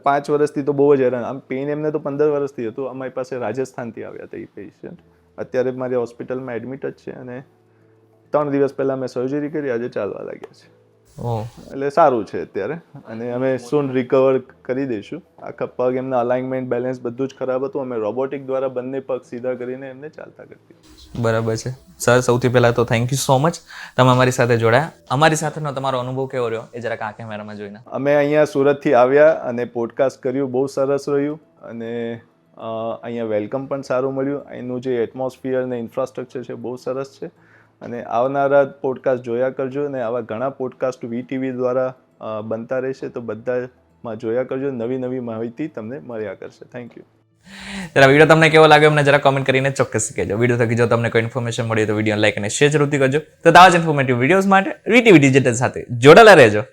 Speaker 2: 5 વર્ષથી તો બહુ જ હેરાન. આમ પેઇન એમને તો 15 વર્ષથી હતું. અમારી પાસે રાજસ્થાનથી આવ્યા હતા એ પેશન્ટ. અત્યારે મારી હોસ્પિટલમાં એડમિટ જ છે, અને 3 દિવસ પહેલાં મેં સર્જરી કરી, આજે ચાલવા લાગ્યા છે. એટલે સારું છે અત્યારે, અને અમે સૂન રિકવર કરી દઈશું. આખા પગ એમના અલાઇનમેન્ટ, બેલેન્સ બધું જ ખરાબ હતું. અમે રોબોટિક દ્વારા બંને પગ સીધા કરીને એમને ચાલતા કરી.
Speaker 3: બરાબર છે સર. સૌથી પહેલાં તો થેન્ક યુ સો મચ, તમે અમારી સાથે જોડાયા. અમારી સાથેનો તમારો અનુભવ કેવો રહ્યો એ જરાક આ કેમેરામાં જોઈને.
Speaker 2: અમે અહીંયા સુરતથી આવ્યા અને પોડકાસ્ટ કર્યું, બહુ સરસ રહ્યું, અને અહીંયા વેલકમ પણ સારું મળ્યું. અહીંનું જે એટમોસ્ફિયર ને ઇન્ફ્રાસ્ટ્રક્ચર છે બહુ સરસ છે. અને આવનારા પોડકાસ્ટ જોયા કરજો અને આવા ઘણા પોડકાસ્ટ VTV દ્વારા બનતા રહેશે, તો બધામાં જોયા કરજો. નવી નવી માહિતી તમને મળ્યા કરશે. Thank you.
Speaker 3: જરા વિડીયો તમને કેવો લાગ્યો અમને જરા કમેન્ટ કરીને ચોક્કસ કહેજો. વિડીયો થકી જો તમને કોઈ ઇન્ફોર્મેશન મળી તો વિડીયો લાઈક અને શેર જરૂરથી કરજો. તો આવા જ ઇન્ફોર્મેટિવ વિડીયોઝ માટે VTV ડિજિટલ સાથે જોડાયેલા રહેજો.